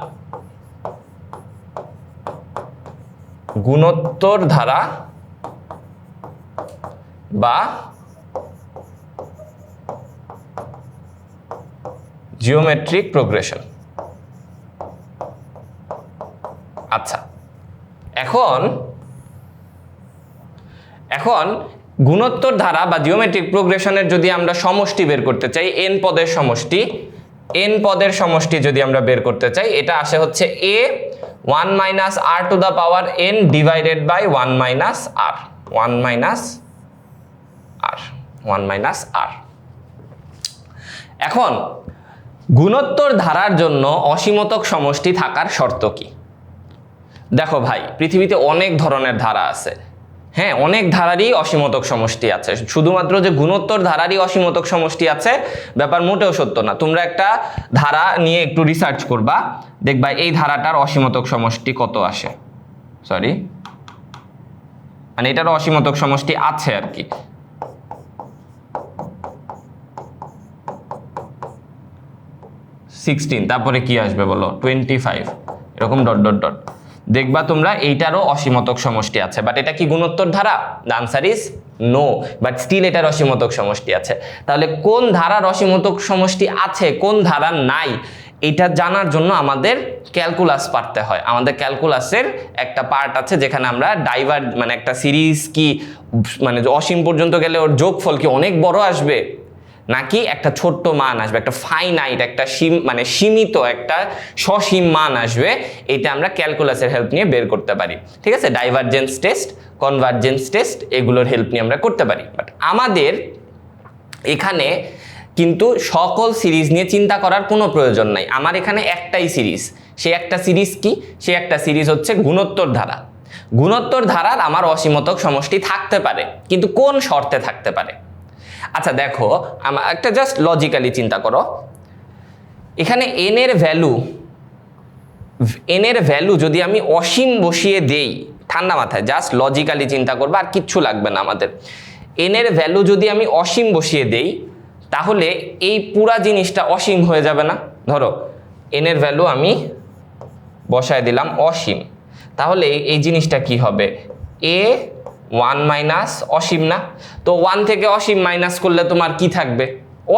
গুণোত্তর ধারা বা জিওমেট্রিক প্রোগ্রেশন। আচ্ছা, এখন গুণোত্তর ধারা বা জিওমেট্রিক প্রোগ্রেশনের যদি আমরা সমষ্টি বের করতে চাই, n পদের সমষ্টি যদি আমরা বের করতে চাই, এটা আসে হচ্ছে a 1 minus r to the power n divided by 1 minus r। এখন গুণোত্তর ধারার জন্য অসীমতক সমষ্টি থাকার শর্ত কি? দেখো ভাই, পৃথিবীতে অনেক ধরনের ধারা আছে। হ্যাঁ, অনেক ধারারই অসীমতক সমষ্টি আছে। শুধুমাত্র যে গুণোত্তর ধারারই অসীমতক সমষ্টি আছে ব্যাপার মোটেও সত্য না। তোমরা একটা ধারা নিয়ে একটু রিসার্চ করবা, দেখবা এই ধারাটার অসীমতক সমষ্টি কত আসে। মানে এটার অসীমতক সমষ্টি আছে আর কি। তারপরে কি আসবে বলো? 25, এরকম ডট ডট ডট। দেখবা তোমরা এইটারও অসীমতক সমষ্টি আছে, বাট এটা কি গুণোত্তর ধারা? The answer is no, but still এটার অসীমতক সমষ্টি আছে। তাহলে কোন ধারার অসীমতক সমষ্টি আছে, কোন ধারার নাই, এটা জানার জন্য আমাদের ক্যালকুলাস পারতে হয়। আমাদের ক্যালকুলাসের একটা পার্ট আছে যেখানে আমরা মানে একটা সিরিজ কি মানে অসীম পর্যন্ত গেলে ওর যোগফল কি অনেক বড় আসবে নাকি একটা ছোট্ট মান আসবে, একটা ফাইনাইট, একটা মানে সীমিত একটা সসীম মান আসবে, এটা আমরা ক্যালকুলাসের হেল্প নিয়ে বের করতে পারি। ঠিক আছে, ডাইভারজেন্স টেস্ট, কনভারজেন্স টেস্ট, এগুলোর হেল্প নিয়ে আমরা করতে পারি। বাট আমাদের এখানে কিন্তু সকল সিরিজ নিয়ে চিন্তা করার কোনো প্রয়োজন নাই। আমার এখানে একটাই সিরিজ, সে একটা সিরিজ কি? সে একটা সিরিজ হচ্ছে গুণোত্তর ধারা। গুণোত্তর ধারার আমার অসীমতক সমষ্টি থাকতে পারে, কিন্তু কোন শর্তে থাকতে পারে? আচ্ছা দেখো, আমার একটা জাস্ট লজিক্যালি চিন্তা করো, এখানে এন এর ভ্যালু যদি আমি অসীম বসিয়ে দেই, ঠান্ডা মাথায় জাস্ট লজিক্যালি চিন্তা করবো, আর কিচ্ছু লাগবে না আমাদের। এন এর ভ্যালু যদি আমি অসীম বসিয়ে দেই, তাহলে এই পুরা জিনিসটা অসীম হয়ে যাবে না? ধরো এন এর ভ্যালু আমি বসায় দিলাম অসীম, তাহলে এই জিনিসটা কি হবে? এ 1 মাইনাস অসীম না? তো 1 থেকে অসীম মাইনাস করলে তোমার কি থাকবে?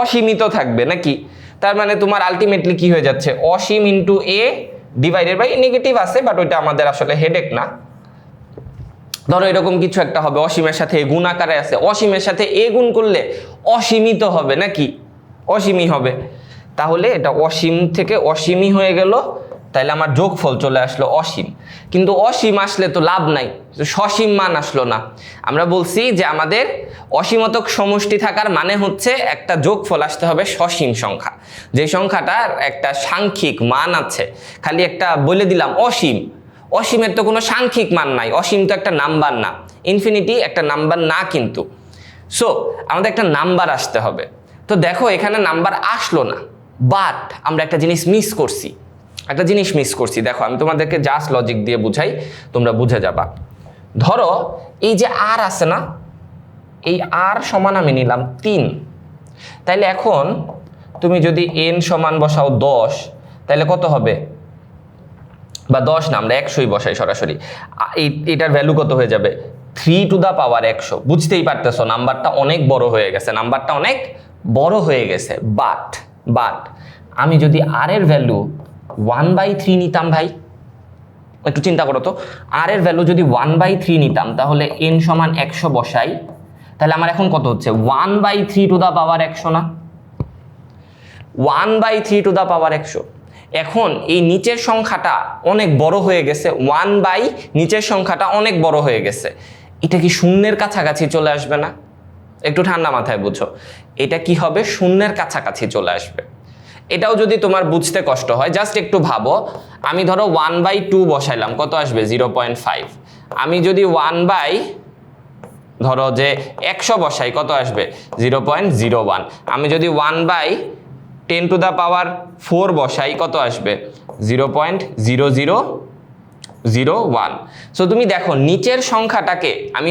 অসীমিত থাকবে নাকি? তার মানে তোমার আলটিমেটলি কি হয়ে যাচ্ছে? অসীম into a divided by negative আছে, বাট ওইটা আমাদের আসলে হেডেক না। ধরো এরকম কিছু একটা হবে, অসীমের সাথে এ গুণ আকারে আছে, অসীমের সাথে এ গুণ করলে অসীমিত হবে নাকি? অসীমই হবে। তাহলে এটা অসীম থেকে অসীমই হয়ে গেল, তাহলে আমার যোগফল চলে আসলো অসীম। কিন্তু অসীম আসলে তো লাভ নাই, সসীম মান আসলো না। আমরা বলছি যে আমাদের অসীমতক সমষ্টি থাকার মানে হচ্ছে একটা যোগফল আসতে হবে সসীম সংখ্যা, যে সংখ্যাটার একটা সাংখ্যিক মান আছে। খালি একটা বলে দিলাম অসীম, অসীমের তো কোনো সাংখ্যিক মান নাই, অসীম তো একটা নাম্বার না, ইনফিনিটি একটা নাম্বার না কিন্তু। সো আমাদের একটা নাম্বার আসতে হবে। তো দেখো এখানে নাম্বার আসলো না, বাট আমরা একটা জিনিস মিস করছি। দেখো আমি তোমাদেরকে জাস্ট লজিক দিয়ে বুঝাই, তোমরা বুঝে যাবা। ধরো এই যে আর আছে না, এই আর সমান আমি নিলাম 3, তাইলে এখন তুমি যদি n সমান বসাও 10, তাহলে কত হবে? বা 10 না, আমরা 100ই বসাই সরাসরি। এটার ভ্যালু কত হয়ে যাবে? 3 টু দা পাওয়ার 100। বুঝতেই পারতেছো নাম্বারটা অনেক বড় হয়ে গেছে, বাট আমি যদি আর এর ভ্যালু 1/3 নিতাম, ভাই একটু চিন্তা করো তো, আর এর ভ্যালু যদি 1/3 নিতাম, তাহলে n সমান 100 বসাই, তাহলে আমার এখন কত হচ্ছে? 1/3 টু দা পাওয়ার 100 না? 1/3 টু দা পাওয়ার 100। এখন এই নিচের সংখ্যাটা অনেক বড় হয়ে গেছে, নিচের সংখ্যাটা অনেক বড় হয়ে গেছে, এটা কি শূন্যের কাছাকাছি চলে আসবে না? একটু ঠান্ডা মাথায় বুঝো, এটা কি হবে? শূন্যের কাছাকাছি চলে আসবে। এটাও যদি তোমার বুঝতে কষ্ট হয়, জাস্ট একটু ভাবো, আমি ধরো 1/2 বসাইলাম, কত আসবে? 0.5। আমি যদি ধরো যে 100 বসাই, কত আসবে? 0.01। আমি যদি 1/10 টু দা পাওয়ার 4 বসাই, কত আসবে? 0.0001। সো তুমি দেখো নিচের সংখ্যাটাকে আমি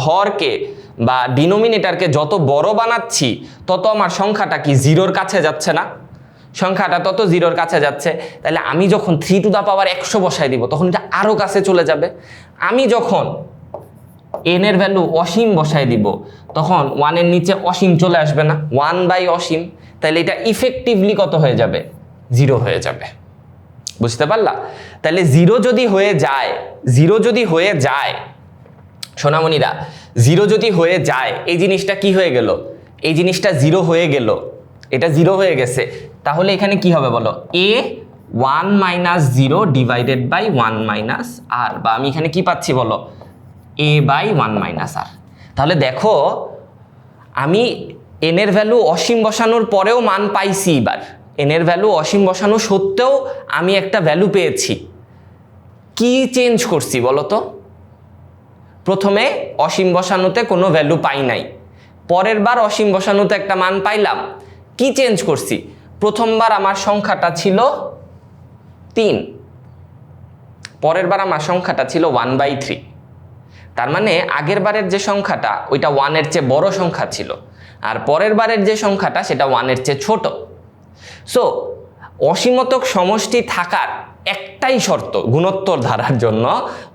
হরকে বা ডিনোমিনেটরকে যত বড় বানাচ্ছি, তত আমার সংখ্যাটা কি জিরোর কাছে যাচ্ছে না? সংখ্যাটা তত জিরোর কাছে যাচ্ছে। তাহলে আমি যখন 3 টু দা পাওয়ার 100 বসাই দিব, তখন এটা আরো কাছে চলে যাবে। আমি যখন n এর ভ্যালু অসীম বসাই দিব, তখন 1 এর নিচে অসীম চলে আসবে না? 1/অসীম। তাহলে এটা ইফেক্টিভলি কত হয়ে যাবে? 0 হয়ে যাবে। বুঝতে পারলা? তাহলে 0 যদি হয়ে যায় সোনামণিরা, 0 যদি হয়ে যায়, এই জিনিসটা কি হয়ে গেল? এই জিনিসটা 0 হয়ে গেল, এটা 0 হয়ে গেছে। তাহলে এখানে কি হবে বলো? a 1 - 0 ডিভাইডেড বাই 1 - r, বা আমি এখানে কি পাচ্ছি বলো? a/1 - r। তাহলে দেখো আমি n এর ভ্যালু অসীম বসানোর পরেও মান পাইছি। এবার n এর ভ্যালু অসীম বসানো সত্ত্বেও আমি একটা ভ্যালু পেয়েছি। কি চেঞ্জ করছি বলো তো? প্রথমে অসীম বসানোতে কোনো ভ্যালু পাই নাই, পরের বার অসীম বসানোতে একটা মান পাইলাম। কি চেঞ্জ করছি? প্রথমবার আমার সংখ্যাটা ছিল 3, পরের বার আমার সংখ্যাটা ছিল 1/3। তার মানে আগের বারের যে সংখ্যাটা ওইটা 1 এর চেয়ে বড় সংখ্যা ছিল, আর পরের বারের যে সংখ্যাটা সেটা 1 এর চেয়ে ছোট। সো অসীমতক সমষ্টি থাকার একটাই শর্ত, গুণোত্তর ধারার জন্য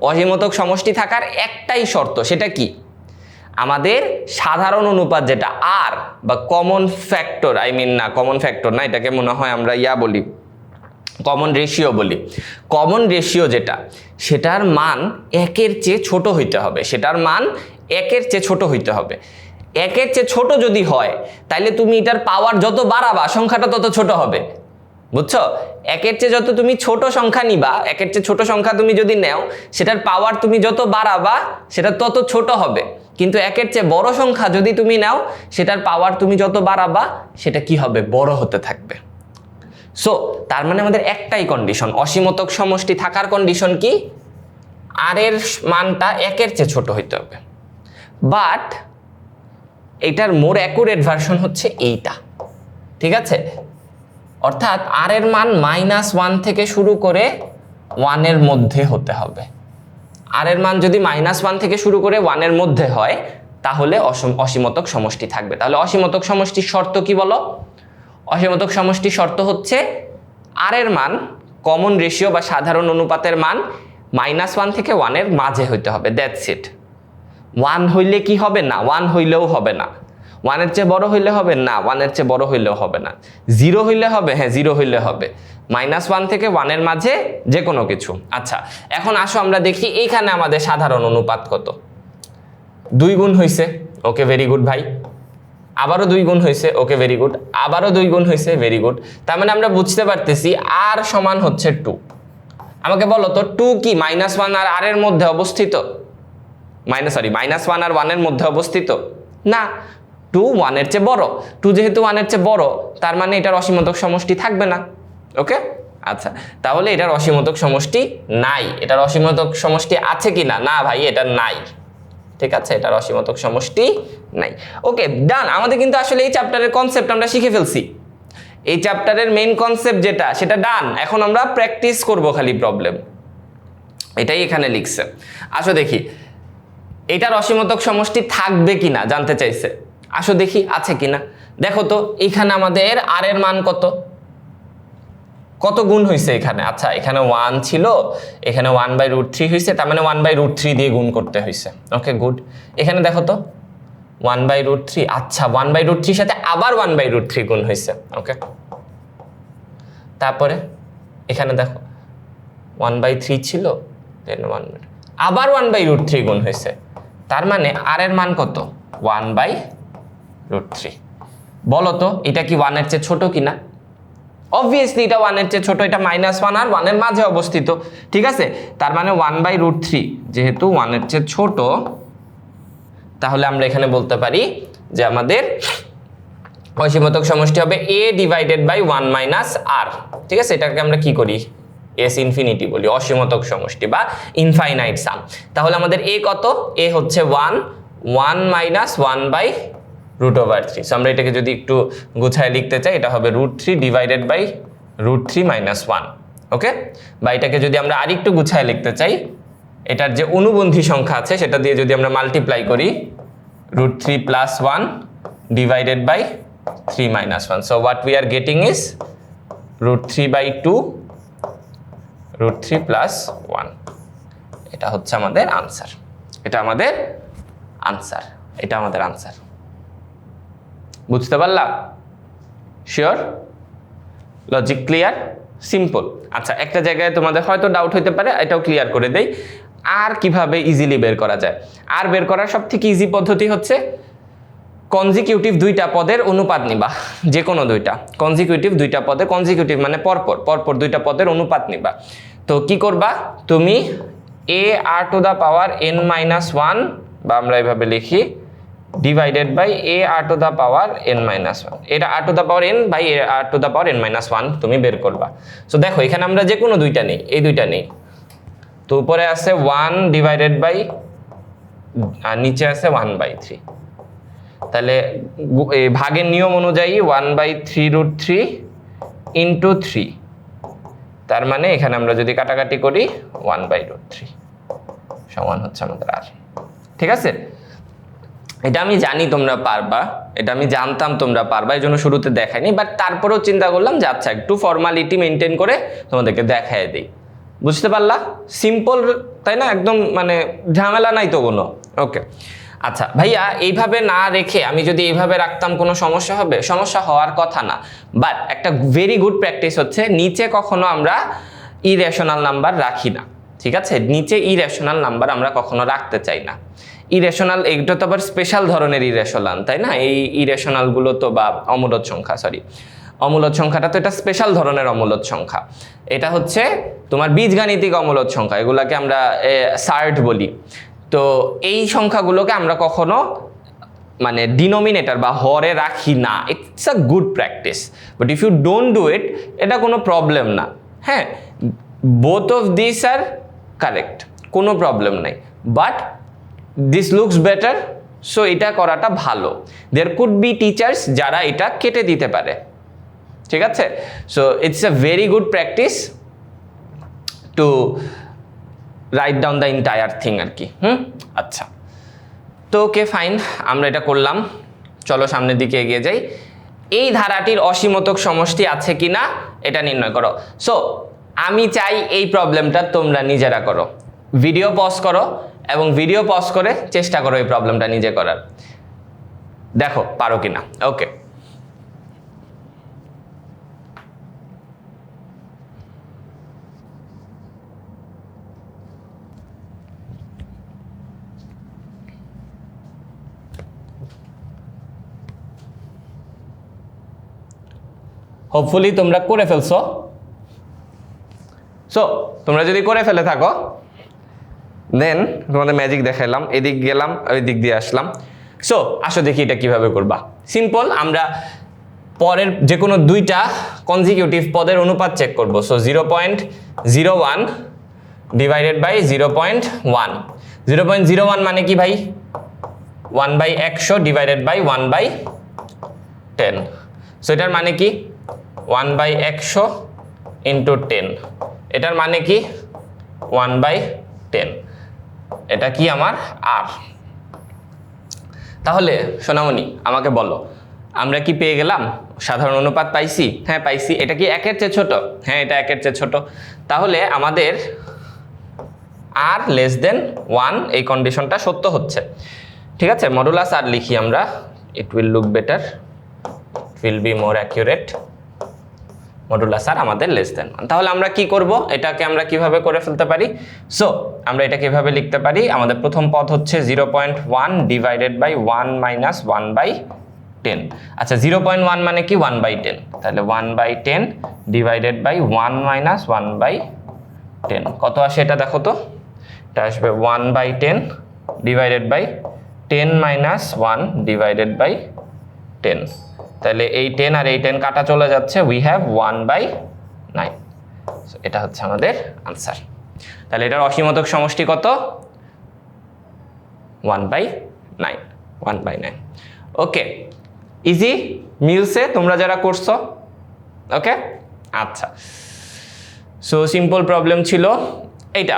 অসীমতক সমষ্টি থাকার একটাই শর্ত, সেটা কি? আমাদের সাধারণ অনুপাত যেটা আর বা কমন ফ্যাক্টর, কমন ফ্যাক্টর না, এটাকে মনে হয় আমরা বলি কমন রেশিও বলি। কমন রেশিও যেটা, সেটার মান একের চেয়ে ছোট হইতে হবে, সেটার মান একের চেয়ে ছোট হইতে হবে। একের চেয়ে ছোট যদি হয় তাহলে তুমি এটার পাওয়ার যত বাড়াবা সংখ্যাটা তত ছোট হবে, বুঝছো? একের চেয়ে যত তুমি ছোট সংখ্যা নিবা, একের চেয়ে ছোট সংখ্যা তুমি যদি নেও, সেটার পাওয়ার তুমি যত বাড়াবা সেটা তত ছোট হবে। কিন্তু একের চেয়ে বড় সংখ্যা যদি তুমি নাও, সেটার পাওয়ার তুমি যত বাড়াবা সেটা কি হবে? বড় হতে থাকবে। সো তার মানে আমাদের একটাই কন্ডিশন, অসীমতক সমষ্টি থাকার কন্ডিশন কি? আর এর মানটা একের চেয়ে ছোট হইতে হবে। বাট এটার মোর অ্যাকুরেট ভার্সন হচ্ছে এইটা, ঠিক আছে? অর্থাৎ আর এর মান -1 থেকে শুরু করে 1 এর মধ্যে হতে হবে। আর এর মান যদি -1 থেকে শুরু করে 1 এর মধ্যে হয় তাহলে অসীমতক সমষ্টি থাকবে। তাহলে অসীমতক সমষ্টির শর্ত কি বলো? অসীমতক সমষ্টির শর্ত হচ্ছে আর এর মান, কমন রেশিও বা সাধারণ অনুপাতের মান -1 থেকে 1 এর মাঝে হইতে হবে, দ্যাটস ইট। 1 হইলে কি হবে না? 1 হইলেও হবে না। 1 এর চেয়ে বড় হইলে হবে না, 1 এর চেয়ে বড় হইলেও হবে না। 0 হইলে হবে, হ্যাঁ 0 হইলে হবে। -1 থেকে 1 এর মাঝে যে কোনো কিছু। আচ্ছা, এখন আসো আমরা দেখি এইখানে আমাদের সাধারণ অনুপাত কত। 2 গুণ হইছে, ওকে ভেরি গুড ভাই। আবারও 2 গুণ হয়েছে, ওকে ভেরি গুড। আবারও 2 গুণ হয়েছে, ভেরি গুড। তার মানে আমরা বুঝতে পারতেছি আর সমান হচ্ছে 2। আমাকে বলো তো 2 কি -1 আর আর এর মধ্যে অবস্থিত? -1 আর 1 এর মধ্যে অবস্থিত না, 2 1 এর চেয়ে বড়। 2 যেহেতু 1 এর চেয়ে বড়, তার মানে এটার অসীমতক সমষ্টি থাকবে না। ওকে, আচ্ছা, তাহলে এটার অসীমতক সমষ্টি নাই। এটার অসীমতক সমষ্টি আছে কি না? না ভাই, এটা নাই। ঠিক আছে, এটার অসীমতক সমষ্টি নাই। ওকে, ডান। আমাদের কিন্তু আসলে এই চ্যাপ্টারের কনসেপ্ট আমরা শিখে ফেলছি। এই চ্যাপ্টারের মেইন কনসেপ্ট যেটা, সেটা ডান। এখন আমরা প্র্যাকটিস করব খালি প্রবলেম, এটাই এখানে লিখছে। আসো দেখি এটার অসীমতক সমষ্টি থাকবে কিনা জানতে চাইছে। আসো দেখি আছে কিনা। দেখো তো এইখানে আমাদের আর এর মান কত, কত গুণ হয়েছে এখানে? আচ্ছা, এখানে 1 ছিল, এখানে 1/√3 হয়েছে, তার মানে 1/√3 দিয়ে গুণ করতে হয়েছে। ওকে, গুড। এখানে দেখো তো 1/√3, আচ্ছা 1/√3 সাথে আবার 1/√3 গুণ হয়েছে। ওকে, তারপরে এখানে দেখো 1/3 ছিল, আবার 1/√3 গুণ হয়েছে, তার মানে আর এর মান কত? 1/√3। বলো তো এটা কি 1 এর চেয়ে ছোট কিনা? অবভিয়াসলি এটা 1 এর চেয়ে ছোট, এটা -1 আর 1 এর মাঝে অবস্থিত। ঠিক আছে, তার মানে 1/√3 যেহেতু 1 এর চেয়ে ছোট, তাহলে আমরা এখানে বলতে পারি যে আমাদের অসীমতক সমষ্টি হবে a ডিভাইডেড বাই 1 - r। ঠিক আছে, এটাকে আমরা কি করি? s ইনফিনিটি বলি, অসীমতক সমষ্টি বা ইনফাইনাইট সাম। তাহলে আমাদের a কত? a হচ্ছে 1 1 - 1/√3। সো আমরা এটাকে যদি একটু গুছায় লিখতে চাই, এটা হবে √3 ডিভাইডেড বাই √3 - 1। ওকে, বা এটাকে যদি আমরা আরেকটু গুছায় লিখতে চাই, এটার যে অনুবন্ধী সংখ্যা আছে সেটা দিয়ে যদি আমরা মাল্টিপ্লাই করি, √3 + 1 divided by 3 - 1। So what we are getting is √3/2 √3 + 1। এটা হচ্ছে আমাদের আনসার, এটা আমাদের আনসার, এটা আমাদের আনসার। বুঝতে পারলাম? শিওর? Logic clear? সিম্পল। আচ্ছা, একটা জায়গায় তোমাদের হয়তো ডাউট হইতে পারে, এটাও ক্লিয়ার করে দেই। আর কিভাবে ইজিলি বের করা যায়? আর বের করার সবথেকে ইজি পদ্ধতি হচ্ছে কনজিকিউটিভ দুইটা পদের অনুপাত নিবা, যে কোনো দুইটা কনজিকিউটিভ দুইটা পদের, কনজিকিউটিভ মানে পরপর পরপর দুইটা পদের অনুপাত নিবা। তো কি করবা? তুমি a⁴n - 1, বা আমরা এভাবে লিখি ডিভাইডেড বাই a⁴n - 1, এটা r⁴n বাই a⁴n - 1 তুমি বের করবা। সো দেখো এখানে আমরা যে কোনো দুইটা নেই, এই দুইটা নেই। তো উপরে আছে 1 ডিভাইডেড বাই, আর নিচে আছে 1/3। তাহলে ভাগের নিয়ম অনুযায়ী 1/3√3 ইন্টু 3, তার মানে এখানে আমরা যদি কাটাকাটি করি 1/√3 সমান হচ্ছে আমাদের আর। ঠিক আছে, এটা আমি জানি তোমরা পারবা, এটা আমি জানতাম তোমরা পারবা, এই জন্য শুরুতে দেখাইনি, বাট তারপরেও চিন্তা করলাম যে আচ্ছা একটু ফর্মালিটি মেনটেন করে তোমাদেরকে দেখায় দিই। বুঝতে পারলা? সিম্পল, তাই না? একদম মানে ঝামেলা নাই তো কোনো। ওকে, আচ্ছা ভাইয়া এইভাবে না রেখে আমি যদি এইভাবে রাখতাম কোনো সমস্যা হবে? সমস্যা হওয়ার কথা না, বাট একটা ভেরি গুড প্র্যাকটিস হচ্ছে নিচে কখনো আমরা ইরেশনাল নাম্বার রাখি না, ঠিক আছে? নিচে ইরেশনাল নাম্বার আমরা কখনো রাখতে চাই না। ইরেশনাল, এইটা তো আবার স্পেশাল ধরনের ইরেশনাল, তাই না? এই ইরেশনালগুলো তো, বা অমূলদ সংখ্যা, সরি অমূলদ সংখ্যাটা তো এটা স্পেশাল ধরনের অমূলদ সংখ্যা। এটা হচ্ছে তোমার বীজগাণিতিক অমূলদ সংখ্যা, এগুলাকে আমরা সার্ট বলি। তো এই সংখ্যাগুলোকে আমরা কখনো মানে ডিনোমিনেটর বা হরে রাখি না। It's a good practice, but if you don't do it, এটা কোনো প্রবলেম না। হ্যাঁ, both of this are correct, কোনো প্রবলেম নাই, but this looks better, so এটা করাটা ভালো। দেয়ার কুড বি টিচার্স যারা এটা কেটে দিতে পারে, ঠিক আছে? So it's a very good practice to write down the entire thing আর কি। আচ্ছা, তো ওকে ফাইন, আমরা এটা করলাম। চলো সামনের দিকে এগিয়ে যাই। এই ধারাটির অসীমতক সমষ্টি আছে কি না এটা নির্ণয় করো। সো আমি চাই এই প্রবলেমটা তোমরা নিজেরা করো, ভিডিও পজ করো এবং ভিডিও পজ করে চেষ্টা করো এই প্রবলেমটা নিজে করার, দেখো পারো কিনা। ওকে, হোপফুলি তোমরা করে ফেলছো। সো তোমরা যদি করে ফেলে থাকো, দেন তোমাদের ম্যাজিক দেখাইলাম, এদিক গেলাম ওই দিক দিয়ে আসলাম। সো আসো দেখি এটা কিভাবে করবা। সিম্পল, আমরা পরের যে কোনো দুইটা কনজিকিউটিভ পদের অনুপাত চেক করব। So 0.01 divided by 0.1। 0.01 মানে কি ভাই? 1/100 ডিভাইডেড বাই 1/10। সো এটার মানে কি 1/100 ইন্টু 10, এটার মানে কি 1/10। এটা কি আমার আর। তাহলে সোনামণি আমাকে বলো, আমরা কি পেয়ে গেলাম? সাধারণ অনুপাত পাইছি? হ্যাঁ পাইছি। এটা কি 1-এর চেয়ে ছোট? হ্যাঁ, এটা 1-এর চেয়ে ছোট। তাহলে আমাদের আর লেস দেন 1 এই কন্ডিশনটা সত্য হচ্ছে, ঠিক আছে? মডুলাস আর লিখি আমরা, it will look better, will be more accurate. Modulus আর আমাদের লেস দেন 1। তাহলে আমরা কি করব? এটাকে আমরা কিভাবে করে ফেলতে পারি? সো আমরা এটা কিভাবে লিখতে পারি? আমাদের প্রথম পদ হচ্ছে 0.1 ডিভাইডেড বাই 1 মাইনাস 1/10। আচ্ছা, 0.1 মানে কি 1/10, তাহলে 1/10 ডিভাইডেড বাই 1 মাইনাস 1/10 কত আসে এটা দেখো তো। এটা আসবে 1/10 divided by 10 minus 1 divided by 10। তাহলে এই 10 আর এই 10 কাটা চলে যাচ্ছে, উই হ্যাভ 1/9। এটা হচ্ছে আমাদের আনসার। তাহলে এটার অসীমতক সমষ্টি কত? 1/9, 1/9। ওকে, ইজি, মিলছে তোমরা যারা করছো। ওকে, আচ্ছা, সো সিম্পল প্রবলেম ছিল এইটা।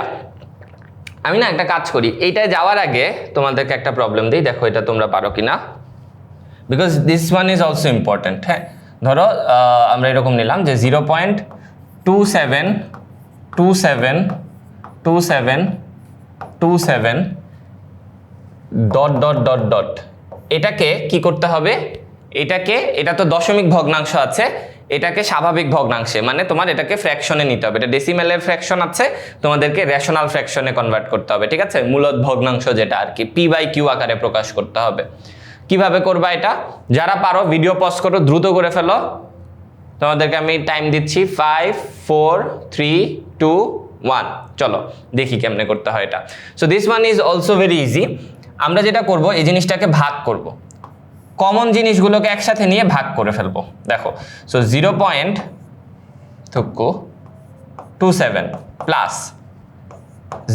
আমি না একটা কাজ করি, এইটায় যাওয়ার আগে তোমাদেরকে একটা প্রবলেম দিই, দেখো এটা তোমরা পারো কিনা, because this one is also important. হ্যাঁ, ধরো আমরা এরকম নিলাম যে 0.272727 ডট ডট ডট ডট। এটাকে কি করতে হবে? এটাকে, এটা তো দশমিক ভগ্নাংশ আছে, এটাকে স্বাভাবিক ভগ্নাংশে, মানে তোমার এটাকে ফ্র্যাকশনে নিতে হবে। এটা ডেসিমেলের ফ্র্যাকশন আছে, তোমাদেরকে রেশনাল ফ্র্যাকশনে কনভার্ট করতে হবে, ঠিক আছে? মূলদ ভগ্নাংশ যেটা আর কি, p/q আকারে প্রকাশ করতে হবে। কিভাবে করবা এটা? যারা পারো ভিডিও পজ করো, দ্রুত করে ফেলো। তোমাদেরকে আমি টাইম দিচ্ছি 5 4 3 2 1। চলো দেখি কেমনে করতে হয় এটা। So this one is also very easy. আমরা যেটা করব, এই জিনিসটাকে ভাগ করব, কমন জিনিসগুলোকে একসাথে নিয়ে ভাগ করে ফেলবো। দেখো, so 0.27 plus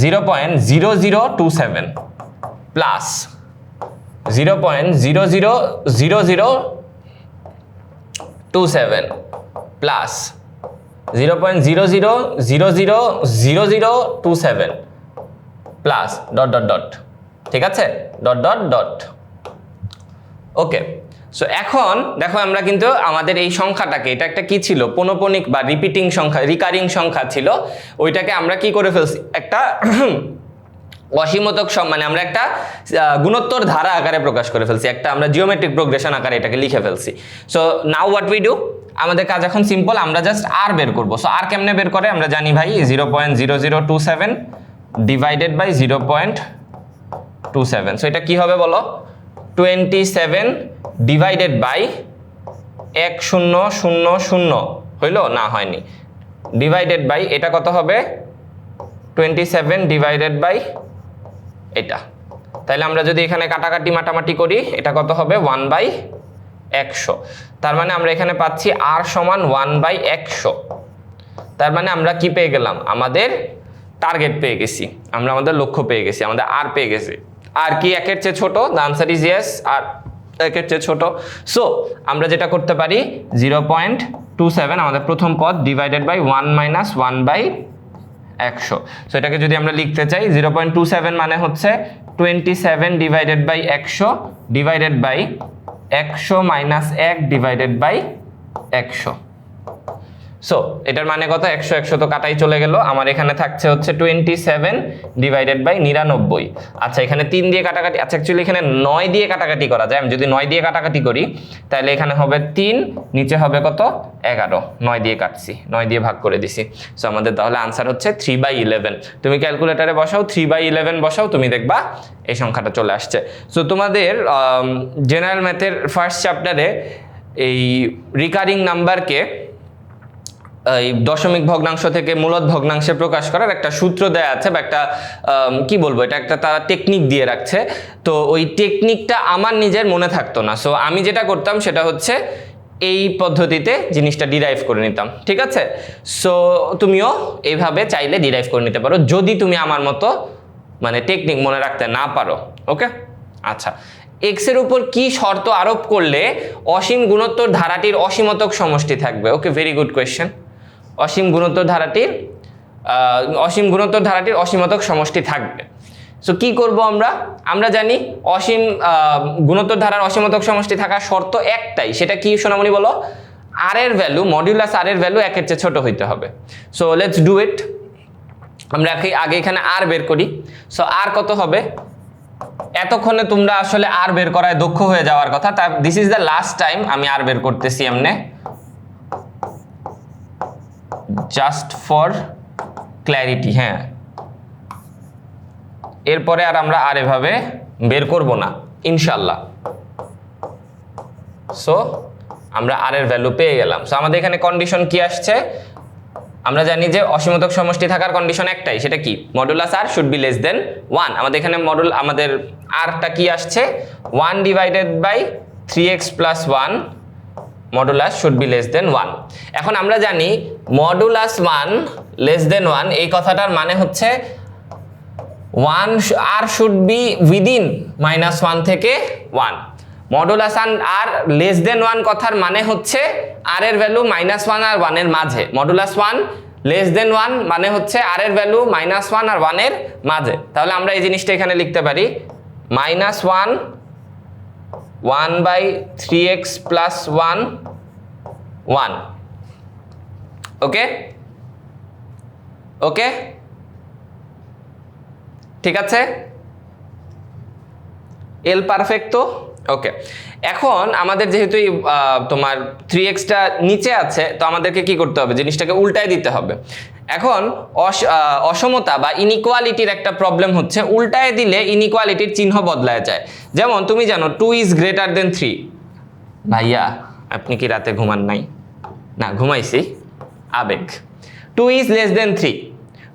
0.0027 plus 0.000027 plus 0.00000027 plus dot dot dot, ঠিক আছে? Dot dot dot. Okay, so এখন দেখো আমরা কিন্তু আমাদের এই সংখ্যাটাকে, এটা একটা কি ছিল, পৌনঃপুনিক বা রিপিটিং সংখ্যা, রিকারিং সংখ্যা ছিল, ওইটাকে আমরা কি করে ফেলছি, একটা অসীমতক মানে আমরা একটা গুণোত্তর ধারা আকারে প্রকাশ করে ফেলছি, একটা আমরা জিওমেট্রিক প্রোগ্রেশন আকারে এটাকে লিখে ফেলছি। So now what we do, আমাদের কাজ এখন সিম্পল, আমরা জাস্ট আর বের করব। সো আর কেমনে বের করে আমরা জানি ভাই, 0.0027 ডিভাইডেড বাই 0.27। সো এটা কি হবে বলো, 27 ডিভাইডেড বাই 1000 হইলো না, হয়নি, ডিভাইডেড বাই এটা কত হবে, 27 ডিভাইডেড বাই এটা। তাহলে আমরা যদি এখানে কাটাকাটি মাটামাটি করি, এটা কত হবে 1/100। তার মানে আমরা এখানে পাচ্ছি r সমান 1/100। তার মানে আমরা কি পেয়ে গেলাম, আমাদের টার্গেট পেয়ে গেছি, আমরা আমাদের লক্ষ্য পেয়ে গেছি, আমাদের r পেয়ে গেছি। আর কি একের চেয়ে ছোট, দ্য আনসার ইজ ইয়েস, আর একের চেয়ে ছোট। সো আমরা যেটা করতে পারি, 0.27 আমাদের প্রথম পদ ডিভাইডেড বাই 1 - 1/100। সো এটাকে যদি আমরা লিখতে চাই, 0.27 মানে হচ্ছে 27 divided by 100 divided by 100 - 1 divided by 100। So এটার মানে কত, 100 তো কাটাই চলে গেল, আমার এখানে থাকছে হচ্ছে 27 ডিভাইডেড বাই 99। আচ্ছা এখানে 3 দিয়ে কাটাকাটি, আচ্ছা অ্যাকচুয়ালি এখানে 9 দিয়ে কাটাকাটি করা যায়, আমি যদি 9 দিয়ে কাটাকাটি করি তাহলে এখানে হবে 3, নিচে হবে কত 11, 9 দিয়ে কাটছি, 9 দিয়ে ভাগ করে দিছি। সো আমাদের তাহলে আনসার হচ্ছে 3/11। তুমি ক্যালকুলেটারে বসাও, 3/11 বসাও, তুমি দেখবা এই সংখ্যাটা চলে আসছে। সো তোমাদের জেনারেল ম্যাথের ফার্স্ট চ্যাপ্টারে এই রিকারিং নাম্বারকে এই দশমিক ভগ্নাংশ থেকে মূলদ ভগ্নাংশে প্রকাশ করার একটা সূত্র দেয়া আছে, বা একটা কি বলবো, এটা একটা তারা টেকনিক দিয়ে রাখছে। তো ওই টেকনিকটা আমার নিজের মনে থাকতো না, সো আমি যেটা করতাম সেটা হচ্ছে এই পদ্ধতিতে জিনিসটা ডিরাইভ করে নিতাম, ঠিক আছে। সো তুমিও এইভাবে চাইলে ডিরাইভ করে নিতে পারো, যদি তুমি আমার মতো মানে টেকনিক মনে রাখতে না পারো। ওকে, আচ্ছা, এক্স এর উপর কি শর্ত আরোপ করলে অসীম গুণোত্তর ধারাটির অসীমতক সমষ্টি থাকবে? ওকে, ভেরি গুড কোয়েশ্চেন। অসীম গুণোত্তর ধারাটির অসীমতক সমষ্টি থাকবে। সো কি করব আমরা, আমরা জানি অসীম গুণোত্তর ধারার অসীমতক সমষ্টি থাকার শর্ত একটাই, সেটা কি সোনামণি বলো? আর এর ভ্যালু, মডিউলাস আর এর ভ্যালু 1 এর চেয়ে ছোট হইতে হবে। So let's do it. আমরা আগে এখানে আর বের করি। সো আর কত হবে, এতক্ষণে তোমরা আসলে আর বের করায় দক্ষ হয়ে যাওয়ার কথা, তা this is the last time আমি আর বের করতেছি এমনে, জাস্ট ফর ক্ল্যারিটি। হ্যাঁ, এরপরে আর আমরা আর এভাবে বের করব না ইনশাল্লাহ। সো আমরা আর এর ভ্যালু পেয়ে গেলাম। সো আমাদের এখানে কন্ডিশন কি আসছে, আমরা জানি যে অসীমতক সমষ্টি থাকার কন্ডিশন একটাই, সেটা কি, modulus are should be less than 1। আমাদের এখানে আমাদের আরটা কি আসছে, 1 divided by 3x plus 1 modulus should be less than 1। এখন আমরা জানি মডুলাস 1 লেস দেন 1 এই কথাটার মানে হচ্ছে 1 আর শুড বি উইদিন -1 থেকে 1। মডুলাস আর লেস দেন 1 কথার মানে হচ্ছে আর এর ভ্যালু -1 আর 1 এর মাঝে। মডুলাস 1 লেস দেন 1 মানে হচ্ছে আর এর ভ্যালু -1 আর 1 এর মাঝে। তাহলে আমরা এই জিনিসটা এখানে লিখতে পারি -1 1/3x প্লাস 1 1। ওকে ওকে, ঠিক আছে, এল পারফেক্ট তো। ওকে, এখন আমাদের যেহেতু তোমার 3xটা নিচে আছে, তো আমাদেরকে কি করতে হবে, জিনিসটাকে উল্টায় দিতে হবে। এখন অসমতা বা ইনইকুয়ালিটির একটা প্রবলেম হচ্ছে, উল্টায় দিলে ইনইকুয়ালিটির চিহ্ন বদলায় যায়। যেমন তুমি জানো 2 ইজ গ্রেটার দেন 3। ভাইয়া আপনি কি রাতে ঘুমান নাই? না, ঘুমাইছি, আবেগ। 2 is less then 3,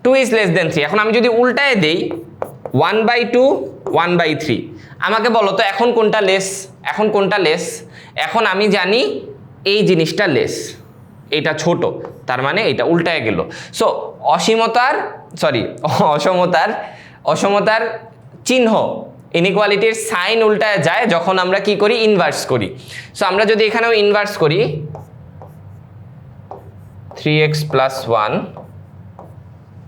2 is less দেন 3। এখন আমি যদি উল্টায় দেই 1/2 1/3, আমাকে বলো তো এখন কোনটা লেস, এখন কোনটা লেস? এখন আমি জানি এই জিনিসটা লেস, এটা ছোট, তার মানে এটা উল্টায় গেল। সো অসমতার চিহ্ন, ইনইকুয়ালিটির সাইন উল্টায় যায় যখন আমরা কি করি, ইনভার্স করি। সো আমরা যদি এখানেও ইনভার্স করি 3x প্লাস 1,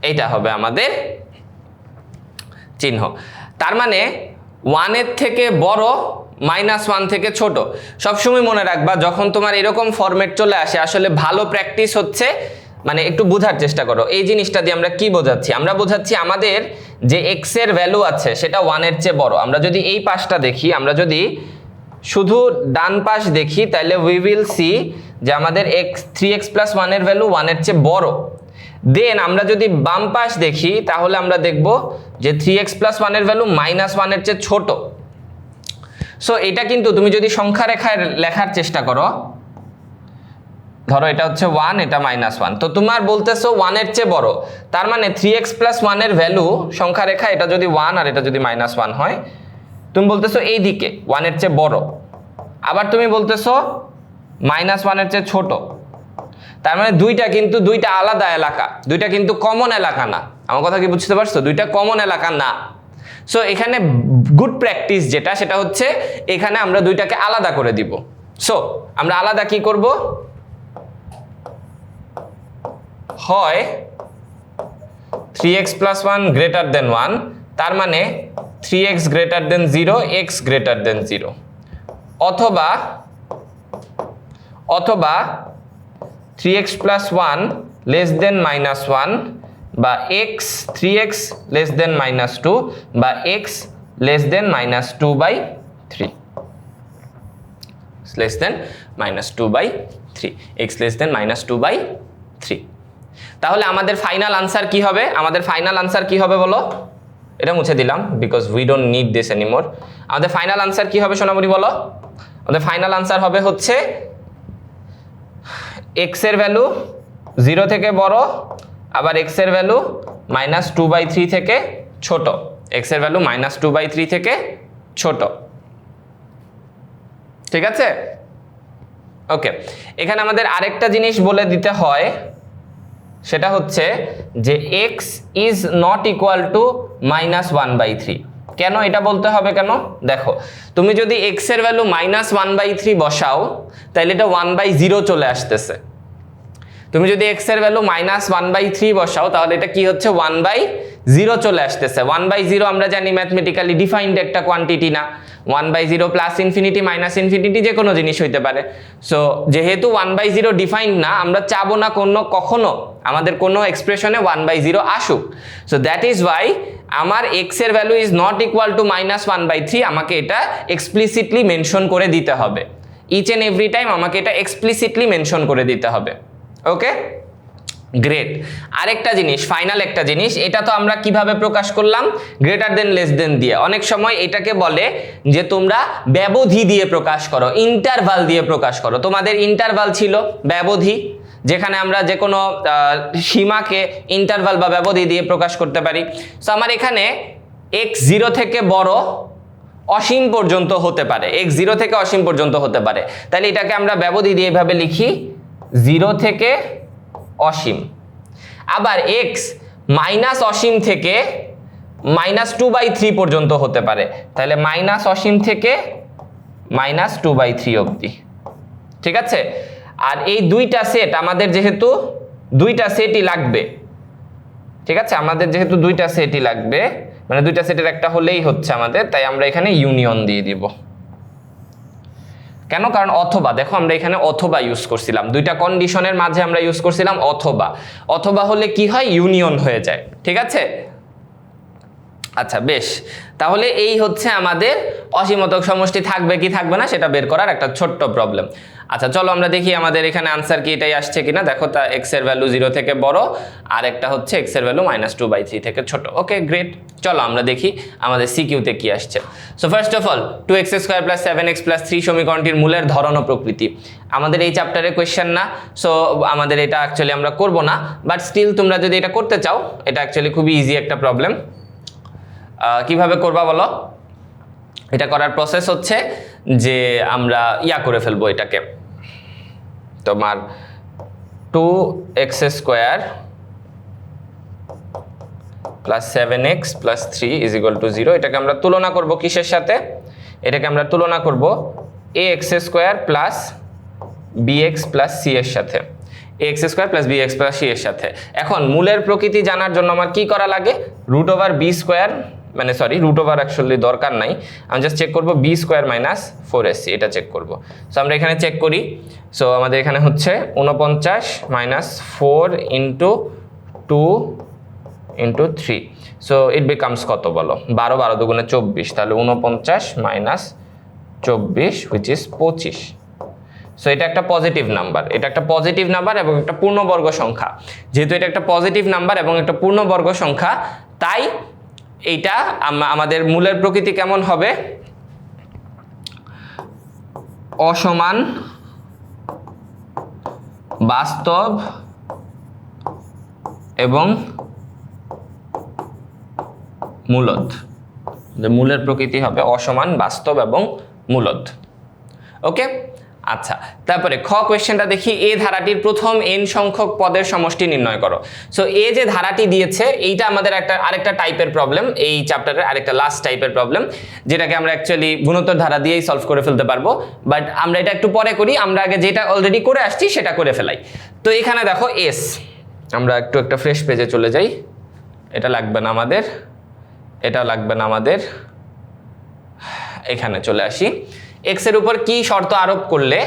এইটা হবে আমাদের চিহ্ন। তার মানে 1 এর থেকে বড় -1 থেকে ছোট। সবসময় মনে রাখবা যখন তোমার এরকম ফরম্যাট চলে আসে আসলে ভালো প্র্যাকটিস হচ্ছে মানে একটু বোঝার চেষ্টা করো এই জিনিসটা দিয়ে আমরা কি বোঝাচ্ছি। আমরা বোঝাচ্ছি আমাদের যে x এর ভ্যালু আছে সেটা 1 এর চেয়ে বড়। আমরা যদি এই পাশটা দেখি, আমরা যদি শুধু ডান পাশ দেখি তাহলে উই উইল সি যে আমাদের 3x + 1 এর ভ্যালু 1 এর চেয়ে বড়। দেন আমরা যদি বাম পাশ দেখি তাহলে আমরা দেখব যে 3x + 1 এর ভ্যালু -1 এর চেয়ে ছোট। সো এটা কিন্তু তুমি যদি সংখ্যা রেখায় লেখার চেষ্টা করো, ধরো এটা হচ্ছে 1, এটা -1, তো তোমার বলতেছো 1 এর চেয়ে বড়, তার মানে 3x + 1 এর ভ্যালু সংখ্যা রেখা এটা যদি 1 আর এটা যদি -1 হয়, তুমি বলতেছো এই দিকে 1 এর চেয়ে বড়। আবার তুমি বলতেছো -1 এর চেয়ে ছোট। তার মানে দুইটা আলাদা এলাকা, দুইটা কিন্তু কমন এলাকা না। আমার কথা কি বুঝতে পারছো? দুইটা কমন এলাকা না। সো এখানে গুড প্র্যাকটিস যেটা সেটা হচ্ছে এখানে আমরা দুইটাকে আলাদা করে দিব। সো আমরা আলাদা কি করব? হয় 3x + 1 > 1, তার মানে 3x > 0, x > 0, অথবা 3x + 1 <-1 বা 3x <-2 বা x <-2/3 x <-2/3। তাহলে আমাদের ফাইনাল আনসার কি হবে? আমাদের ফাইনাল আনসার কি হবে বলো? এটা মুছে দিলাম because we don't need this anymore. আমাদের ফাইনাল আনসার কি হবে সোনামণি বলো? আমাদের ফাইনাল আনসার হবে হচ্ছে x এর ভ্যালু 0 থেকে বড়, আবার x এর ভ্যালু -2/3 থেকে ছোট। x এর ভ্যালু -2/3 থেকে ছোট। ঠিক আছে? ওকে, এখানে আমাদের আরেকটা জিনিস বলে দিতে হয়, সেটা হচ্ছে যে x is not equal to -1/3। কেন এটা বলতে হবে কেন? দেখো, তুমি যদি x এর ভ্যালু -1/3 বসাও তাহলে এটা 1/0 চলে আসতেছে। তুমি যদি x এর ভ্যালু -1/3 বসাও তাহলে এটা কি হচ্ছে? 1/0 চলে আসতেছে। 1/0 আমরা জানি ম্যাথমেটিক্যালি ডিফাইন্ড একটা কোয়ান্টিটি না। 1/0 +∞ -∞ যে কোনো জিনিস হইতে পারে। সো যেহেতু 1/0 ডিফাইন্ড না, আমরা চাবো না কখনো আমাদের কোনো এক্সপ্রেশনে 1/0 আসুক। সো দ্যাট ইজ ওয়াই আমার x এর value is not equal to -1/3, আমাকে এটা এক্সপ্লিসিটলি মেনশন করে দিতে হবে। ইচ এন্ড এভরি টাইম আমাকে এটা এক্সপ্লিসিটলি মেনশন করে দিতে হবে। ওকে, গ্রেট। আরেকটা জিনিস, ফাইনাল একটা জিনিস, এটা তো আমরা কিভাবে প্রকাশ করলাম? গ্রেটার দেন লেস দেন দিয়ে। অনেক সময় এটাকে বলে যে তোমরা ব্যবধি দিয়ে প্রকাশ করো, ইন্টারভাল দিয়ে প্রকাশ করো। তোমাদের ইন্টারভাল ছিল ব্যবধি, যেখানে আমরা যে কোনো সীমাকে ইন্টারভাল বা ব্যবধি দিয়ে প্রকাশ করতে পারি। সো আমার এখানে x 0 থেকে বড় অসীম পর্যন্ত হতে পারে, x 0 থেকে অসীম পর্যন্ত হতে পারে, তাহলে এটাকে আমরা ব্যবধি দিয়ে এভাবে লিখি 0 থেকে অসীম। আবার x অসীম থেকে -2/3 পর্যন্ত হতে পারে, তাহলে অসীম থেকে -2/3 অবধি। ঠিক আছে? আর এই দুইটা সেট আমাদের যেহেতু দুইটা সেটই লাগবে, ঠিক আছে, আমাদের যেহেতু দুইটা সেটই লাগবে, মানে দুইটা সেটের একটা হলেই হচ্ছে আমাদের, তাই আমরা এখানে ইউনিয়ন দিয়ে দিব। কেন? কারণ অথবা, দেখো আমরা এখানে অথবা ইউজ করছিলাম, দুইটা কন্ডিশনের মাঝে আমরা ইউজ করছিলাম অথবা হলে কি হয়? ইউনিয়ন হয়ে যায়। ঠিক আছে? আচ্ছা, বেশ। তাহলে এই হচ্ছে আমাদের অসীমতক সমষ্টি থাকবে কি থাকবে না সেটা বের করার একটা ছোট্ট প্রবলেম। আচ্ছা, চলো আমরা দেখি আমাদের এখানে আনসার কি এটাই আসছে কিনা। দেখো, তা x এর ভ্যালু 0 থেকে বড়, আর একটা হচ্ছে x এর ভ্যালু -2/3 থেকে ছোট। ওকে, গ্রেট। চলো আমরা দেখি আমাদের সিকিউতে কি আসছে। So first of all 2x² + 7x + 3 সমীকরণটির মূলের ধরন ও প্রকৃতি আমাদের এই চ্যাপ্টারে কোয়েশ্চেন না, সো আমাদের এটা অ্যাকচুয়ালি আমরা করব না, বাট স্টিল তোমরা যদি এটা করতে চাও এটা অ্যাকচুয়ালি খুবই ইজি একটা প্রবলেম। কিভাবে করবা বলো? এটা করার প্রসেস হচ্ছে যে আমরা করে ফেলবো এটাকে, তোমার 2x² + 7x + 3 = 0। এটাকে আমরা তুলনা করব কিসের সাথে? এটাকে আমরা তুলনা করব ax² + bx + c এর সাথে, ax² + bx + c এর সাথে। এখন মূলের প্রকৃতি জানার জন্য আমার কি করা লাগে? √b² মানে সরি রুট ওভার অ্যাকচুয়ালি দরকার নাই, আমি জাস্ট চেক করব বি স্কোয়ার মাইনাস 4ac, এটা চেক করব। সো আমরা এখানে চেক করি। সো আমাদের এখানে হচ্ছে 49 minus 4 into 2 into 3, so it becomes কত বলো, 12, 12 দুগুণে 24, তাহলে 49 মাইনাস 24 হুইচ ইজ 25। সো এটা একটা পজিটিভ নাম্বার, এটা একটা পজিটিভ নাম্বার এবং একটা পূর্ণবর্গ সংখ্যা। যেহেতু এটা একটা পজিটিভ নাম্বার এবং একটা পূর্ণবর্গ সংখ্যা, তাই এইটা আমাদের মূলের প্রকৃতি কেমন হবে, অসমান বাস্তব এবং মূলদ। মূলের প্রকৃতি হবে অসমান বাস্তব এবং মূলদ। ওকে, আচ্ছা, তারপরে খ কোয়েশ্চেনটা দেখি, এ ধারাটির প্রথম n সংখ্যক পদের সমষ্টি নির্ণয় করো। সো এ যে ধারাটি দিয়েছে এইটা আমাদের আরেকটা টাইপের প্রবলেম, এই চ্যাপ্টারের আরেকটা লাস্ট টাইপের প্রবলেম, যেটাকে আমরা অ্যাকচুয়ালি গুণোত্তর ধারা দিয়েই সলভ করে ফেলতে পারবো, বাট আমরা এটা একটু পরে করি, আমরা আগে যেটা অলরেডি করে আসছি সেটা করে ফেলাই। তো এখানে দেখো এস, আমরা একটু একটা ফ্রেশ পেজে চলে যাই, এটা লাগবে না আমাদের, এটা লাগবে না আমাদের, এখানে চলে আসি। x এর উপর কি শর্ত আরোপ করলে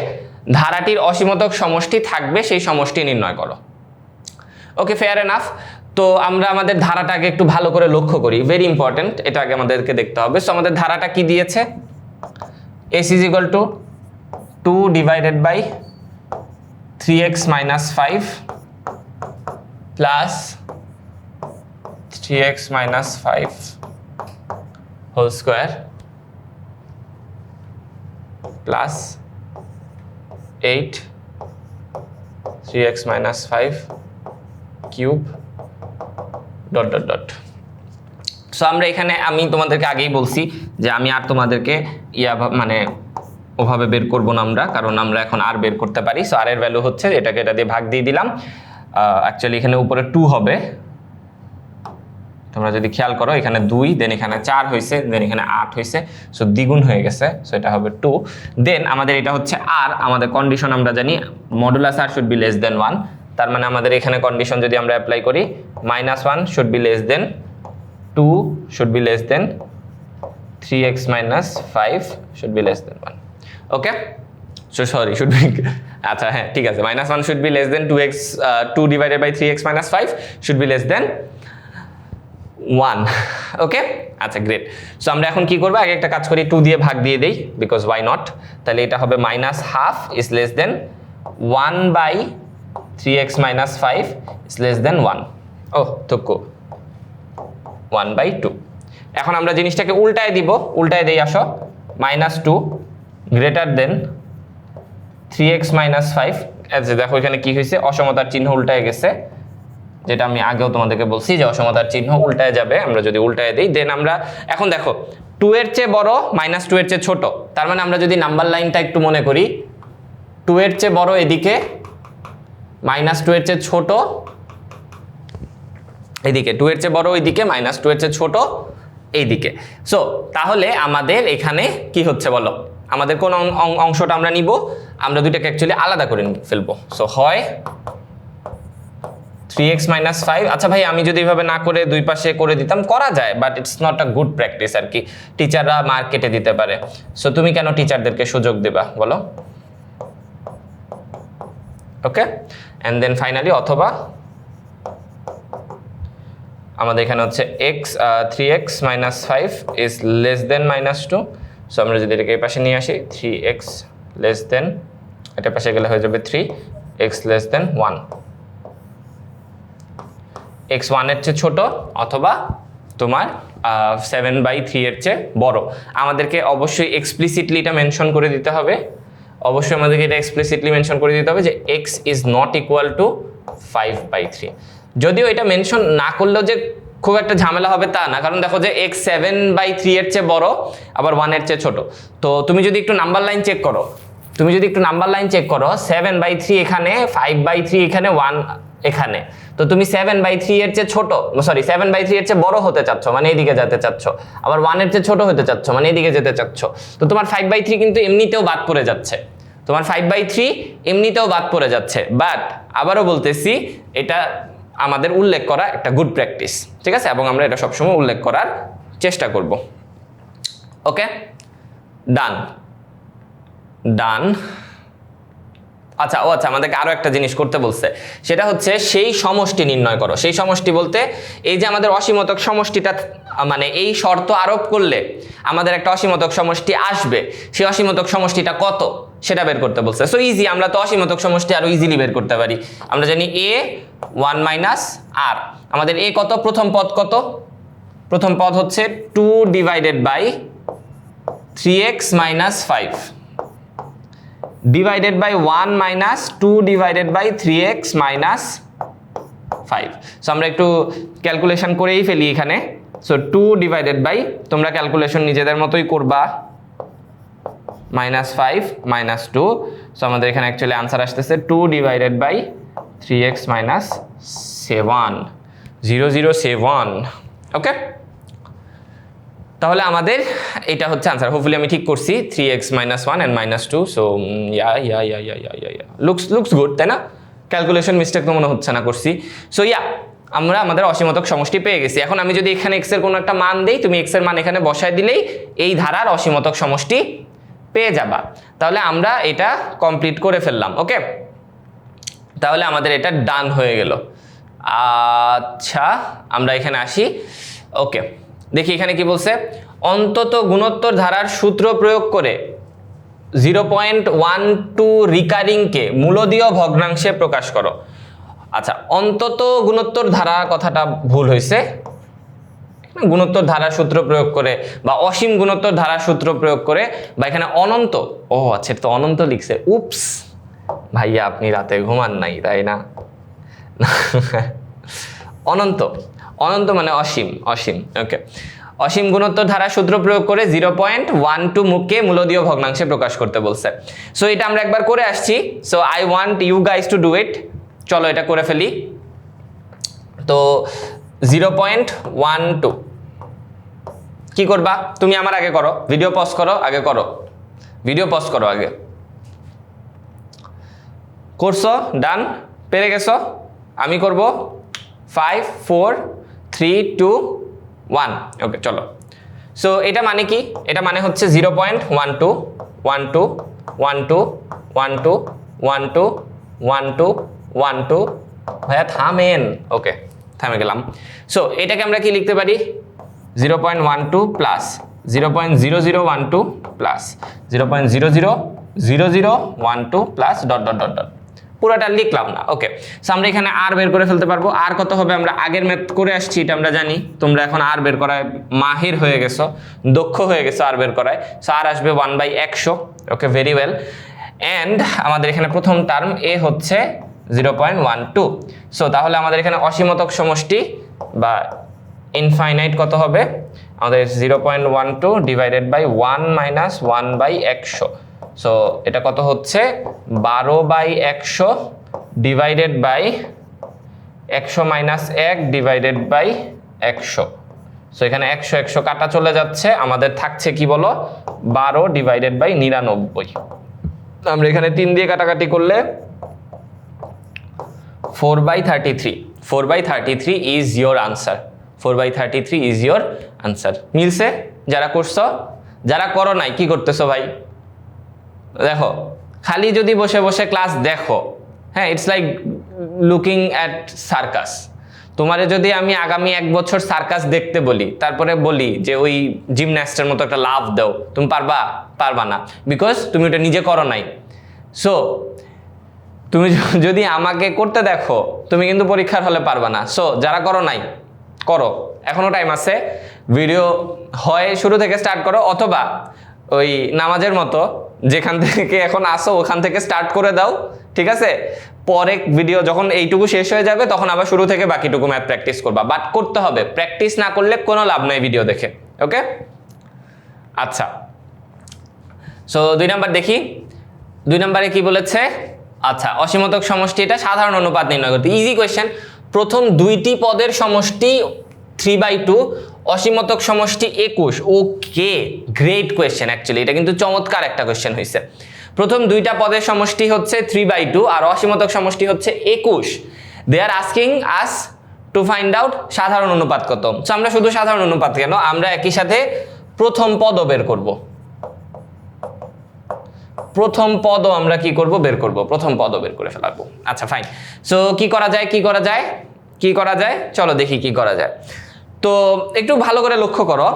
ধারাটির অসীমতক সমষ্টি থাকবে সেই সমষ্টি নির্ণয় করো। ওকে, ফেয়ার এনাফ। তো আমরা আমাদের ধারাটাকে একটু ভালো করে লক্ষ্য করি, ভেরি ইম্পর্টেন্ট, এটা আগে আমাদেরকে দেখতে হবে। সো আমাদের ধারাটা কি দিয়েছে, s is equal to 2 divided by 3x minus 5 plus 3x minus 5 whole square plus 8 3x minus 5 cube dot dot dot. So আমরা এখানে, আমি তোমাদেরকে আগেই বলছি যে আমি আর তোমাদেরকে মানে ওভাবে বের করব না আমরা, কারণ আমরা এখন আর বের করতে পারি। সো আর এর ভ্যালু হচ্ছে, এটাকে এটা দিয়ে ভাগ দিয়ে দিলাম, অ্যাকচুয়ালি এখানে উপরে 2 হবে, তোমরা যদি খেয়াল করো এখানে 2, দেন এখানে 4 হয়েছে, দেন এখানে 8 হয়েছে, সো দ্বিগুণ হয়ে গেছে, সো এটা হবে 2। দেন আমাদের এটা হচ্ছে আর, আমাদের কন্ডিশন আমরা জানি modulus are should be less than 1, তার মানে আমাদের এখানে কন্ডিশন যদি আমরা অ্যাপ্লাই করি, -1 should be less than 2 should be less than 3x minus 5 should be less than 1। Okay, so sorry should be, আচ্ছা হ্যাঁ ঠিক আছে, -1 should be less than 2 divided by 3x minus 5 should be less than 1। Okay, আচ্ছা great. So আমরা এখন কি করবো, আগে একটা কাজ করি, 2 দিয়ে ভাগ দিয়ে দেই, বিকজ ওয়াই নট। তাহলে এটা হবে -half is less than 1 by 3x minus 5 is less than 1। ও তোকো 1 বাই 2। এখন আমরা জিনিসটাকে উল্টায় দিব, উল্টায় দেই, আসো, -2 গ্রেটার দেন 3x মাইনাস 5। আচ্ছা দেখো এখানে কি হয়েছে, অসমতার চিহ্ন উল্টায় গেছে, যেটা আমি আগেও তোমাদেরকে বলছি যে অসমতার চিহ্ন উল্টায় যাবে আমরা যদি উল্টায় দিই। দেন আমরা এখন দেখো 2 এর চেয়ে বড় -2 এর চেয়ে ছোট, তার মানে আমরা যদি নাম্বার লাইনটা একটু মনে করি, 2 এর চেয়ে বড় এদিকে, -2 এর চেয়ে ছোট এদিকে, 2 এর চেয়ে বড় ওইদিকে, -2 এর চেয়ে ছোট এইদিকে। সো তাহলে আমাদের এখানে কি হচ্ছে বলো, আমাদের কোন অংশটা আমরা নিব, আমরা দুইটাকে অ্যাকচুয়ালি আলাদা করে ফেলবো। সো হয় 3x মাইনাস 5। আচ্ছা ভাই, আমি যদি এভাবে না করে দুই পাশে করে দিতাম, করা যায়, but it's not a good practice আর কি, টিচাররা মার্ক কেটে দিতে পারে। সো তুমি কেন টিচারদেরকে সুযোগ দেবা বলো? ওকে, এন্ড দেন ফাইনালি অথবা আমাদের এখানে হচ্ছে x 3x minus 5 is less than -2। So আমরা যদি এটাকে এই পাশে নিয়ে আসি, 3x লেস দেন, এটা পাশে গেলে হয়ে যাবে 3x লেস দেন 1। x 1 এর চেয়ে ছোট অথবা তোমার 7/3 এর চেয়ে বড়। আমাদেরকে অবশ্যই এক্সপ্লিসিটলি এটা মেনশন করে দিতে হবে, অবশ্যই আমাদেরকে এটা এক্সপ্লিসিটলি মেনশন করে দিতে হবে যে x is not equal to 5/3। যদিও এটা মেনশন না করলেও যে খুব একটা ঝামেলা হবে তা না, কারণ দেখো যে x 7/3 এর চেয়ে বড় আবার 1 এর চেয়ে ছোট। তো তুমি যদি একটু নাম্বার লাইন চেক করো, 7/3 এখানে, 5/3 এখানে, 1 এখানে, তো তুমি 7/3 এর চেয়ে ছোট, সরি 7/3 এর চেয়ে বড় হতে চাচ্ছ, মানে এইদিকে যেতে চাচ্ছ, আবার 1 এর চেয়ে ছোট হতে চাচ্ছ, মানে এইদিকে যেতে চাচ্ছ, তো তোমার 5/3 কিন্তু এমনিতেও বাদ পড়ে যাচ্ছে, বাট আবারও বলতেছি এটা আমাদের উল্লেখ করা একটা গুড প্র্যাকটিস, ঠিক আছে, এবং আমরা এটা সবসময় উল্লেখ করার চেষ্টা করব। ওকে, ডান ডান। আচ্ছা আমাদেরকে আরো একটা জিনিস করতে বলছে, সেটা হচ্ছে সেই সমষ্টি নির্ণয় করো। সেই সমষ্টি বলতে এই যে আমাদের অসীমতক সমষ্টিটা, মানে এই শর্ত আরোপ করলে আমাদের একটা অসীমতক সমষ্টি আসবে, সেই অসীমতক সমষ্টিটা কত সেটা বের করতে বলছে। সো ইজি, আমরা তো অসীমতক সমষ্টি আরো ইজিলি বের করতে পারি। আমরা জানি a 1 মাইনাস r, আমাদের a কত, প্রথম পদ কত, প্রথম পদ হচ্ছে 2 divided by 3x minus 5 divided by 1 minus 2 divided by 3x minus 5। So আমরা একটু ক্যালকুলেশন করেই ফেলি এখানে। সো 2 ডিভাইডেড বাই, তোমরা ক্যালকুলেশন নিজেদের মতোই করবা, মাইনাস 5 মাইনাস 2। সো আমাদের এখানে অ্যাকচুয়ালি আনসার আসতেছে 2 ডিভাইডেড বাই 3x মাইনাস 7, 007। ওকে, তাহলে আমাদের এটা হচ্ছে আনসার। হোপফুলি আমি ঠিক করছি, 3x minus 1 and minus 2। So looks good, তাই না? ক্যালকুলেশন মিস্টেক তো মনে হচ্ছে না করছি। সো আমরা আমাদের অসীমতক সমষ্টি পেয়ে গেছি। এখন আমি যদি এখানে x এর কোনো একটা মান দেই, তুমি x এর মান এখানে বসায় দিলেই এই ধারার অসীমতক সমষ্টি পেয়ে যাবা। তাহলে আমরা এটা কমপ্লিট করে ফেললাম। ওকে, তাহলে আমাদের এটা ডান হয়ে গেল। আচ্ছা, আমরা এখানে আসি। ওকে, দেখি এখানে কি বলছে, অন্তত গুণোত্তর ধারার সূত্র প্রয়োগ করে 0.12 রিকারিংকে মূলদীয় ভগ্নাংশে প্রকাশ করো। আচ্ছা, অন্তত গুণোত্তর ধারা কথাটা ভুল হয়েছে, গুণোত্তর ধারার সূত্র প্রয়োগ করে বা অসীম গুণোত্তর ধারার সূত্র প্রয়োগ করে, বা এখানে অনন্ত, ও আচ্ছা এটা তো অনন্ত লিখছে, উপস ভাইয়া আপনি রাতে ঘুমান নাই তাই না? অনন্ত, অনন্ত মানে অসীম, অসীম। ওকে, অসীম গুণোত্তর ধারার সূত্র প্রয়োগ করে 0.12 মুখকে মূলদীয় ভগ্নাংশে প্রকাশ করতে বলছে। সো এটা আমরা একবার করে আসছি। So I want you guys to do it. চলো এটা করে ফেলি। তো 0.12 কি করবা তুমি? আমার আগে করো, ভিডিও পজ করো, আগে করো, ভিডিও পজ করো আগে। করছো? ডান, পেরে গেছো? আমি করব 5 4 3 2 1। ওকে চলো। সো এটা মানে কি? এটা মানে হচ্ছে 0.12 12 12 12 12 12 12। ভাইয়া থামেন। ওকে, থামে গেলাম। সো এটাকে আমরা কি লিখতে পারি? 0.12 plus 0.0012 plus 0.000012 plus dot dot dot dot, পুরোটা লিখলাম না। ওকে, সো আমরা এখানে আর বের করে ফেলতে পারবো। আর কত হবে? আমরা আগের ম্যাথ করে আসছি, এটা আমরা জানি। তোমরা এখন আর বের করায় মাহির হয়ে গেছো, দক্ষ হয়ে গেছো আর বের করায়। সো আর আসবে 1/100। ওকে, ভেরি ওয়েল। অ্যান্ড আমাদের এখানে প্রথম টার্ম এ হচ্ছে 0.12। সো তাহলে আমাদের এখানে অসীমতক সমষ্টি বা ইনফাইনাইট কত হবে? আমাদের 0.12 ডিভাইডেড বাই 1 মাইনাস 1/100। সো এটা কত হচ্ছে? 12/100 divided by 100 minus 1 divided by 100। So এখানে 100 100 কাটা চলে যাচ্ছে, আমাদের থাকছে কি বলো? 12 ডিভাইডেড বাই 99। আমরা এখানে 3 দিয়ে কাটাকাটি করলে 4/33। 4/33 is your answer. 4/33 is your answer. মিলছে? যারা করছো, যারা করো নাই কি করতেছো ভাই? দেখো, খালি যদি বসে বসে ক্লাস দেখো, হ্যাঁ, it's like looking at circus. তোমারে যদি আমি আগামী 1 বছর সার্কাস দেখতে বলি, তারপরে বলি যে ওই জিমন্যাস্টের মতো একটা লাভ দাও, তুমি পারবা? পারবা না, বিকজ তুমি ওটা নিজে করো নাই। সো তুমি যদি আমাকে করতে দেখো, তুমি কিন্তু পরীক্ষার হলে পারবা না। সো যারা করো নাই, করো, এখনো টাইম আছে। ভিডিও হয় শুরু থেকে স্টার্ট করো, অথবা ওই নামাজের মতো যেখান থেকে এখন আসো ওখান থেকে স্টার্ট করে দাও, ঠিক আছে? পরে ভিডিও যখন এইটুকু শেষ হয়ে যাবে তখন আবার শুরু থেকে বাকিটুকু ম্যাথ প্র্যাকটিস করবা। বাট করতে হবে, প্র্যাকটিস না করলে কোনো লাভ নাই ভিডিও দেখে। ওকে, আচ্ছা। সো 2 নাম্বার দেখি। 2 নম্বরে কি বলেছে? আচ্ছা, অসীমতক সমষ্টি, এটা সাধারণ অনুপাত নির্ণয় করতে। Easy question. প্রথম 2টি পদের সমষ্টি 3/2, অসীমতক সমষ্টি 21। ওকে, গ্রেট কোয়েশ্চেন। অ্যাকচুয়ালি এটা কিন্তু চমৎকার একটা কোয়েশ্চেন হয়েছে। প্রথম 2টা পদের সমষ্টি হচ্ছে 3/2 আর অসীমতক সমষ্টি হচ্ছে 21। They are asking us to find out সাধারণ অনুপাত কত। সো আমরা শুধু সাধারণ অনুপাত কেন, আমরা একই সাথে প্রথম পদও বের করব। প্রথম পদও আমরা কি করব, বের করব, প্রথম পদও বের করে ফেলাবো। আচ্ছা ফাইন। সো কি করা যায়, চলো দেখি কি করা যায়। তো একটু ভালো করে লক্ষ্য করো,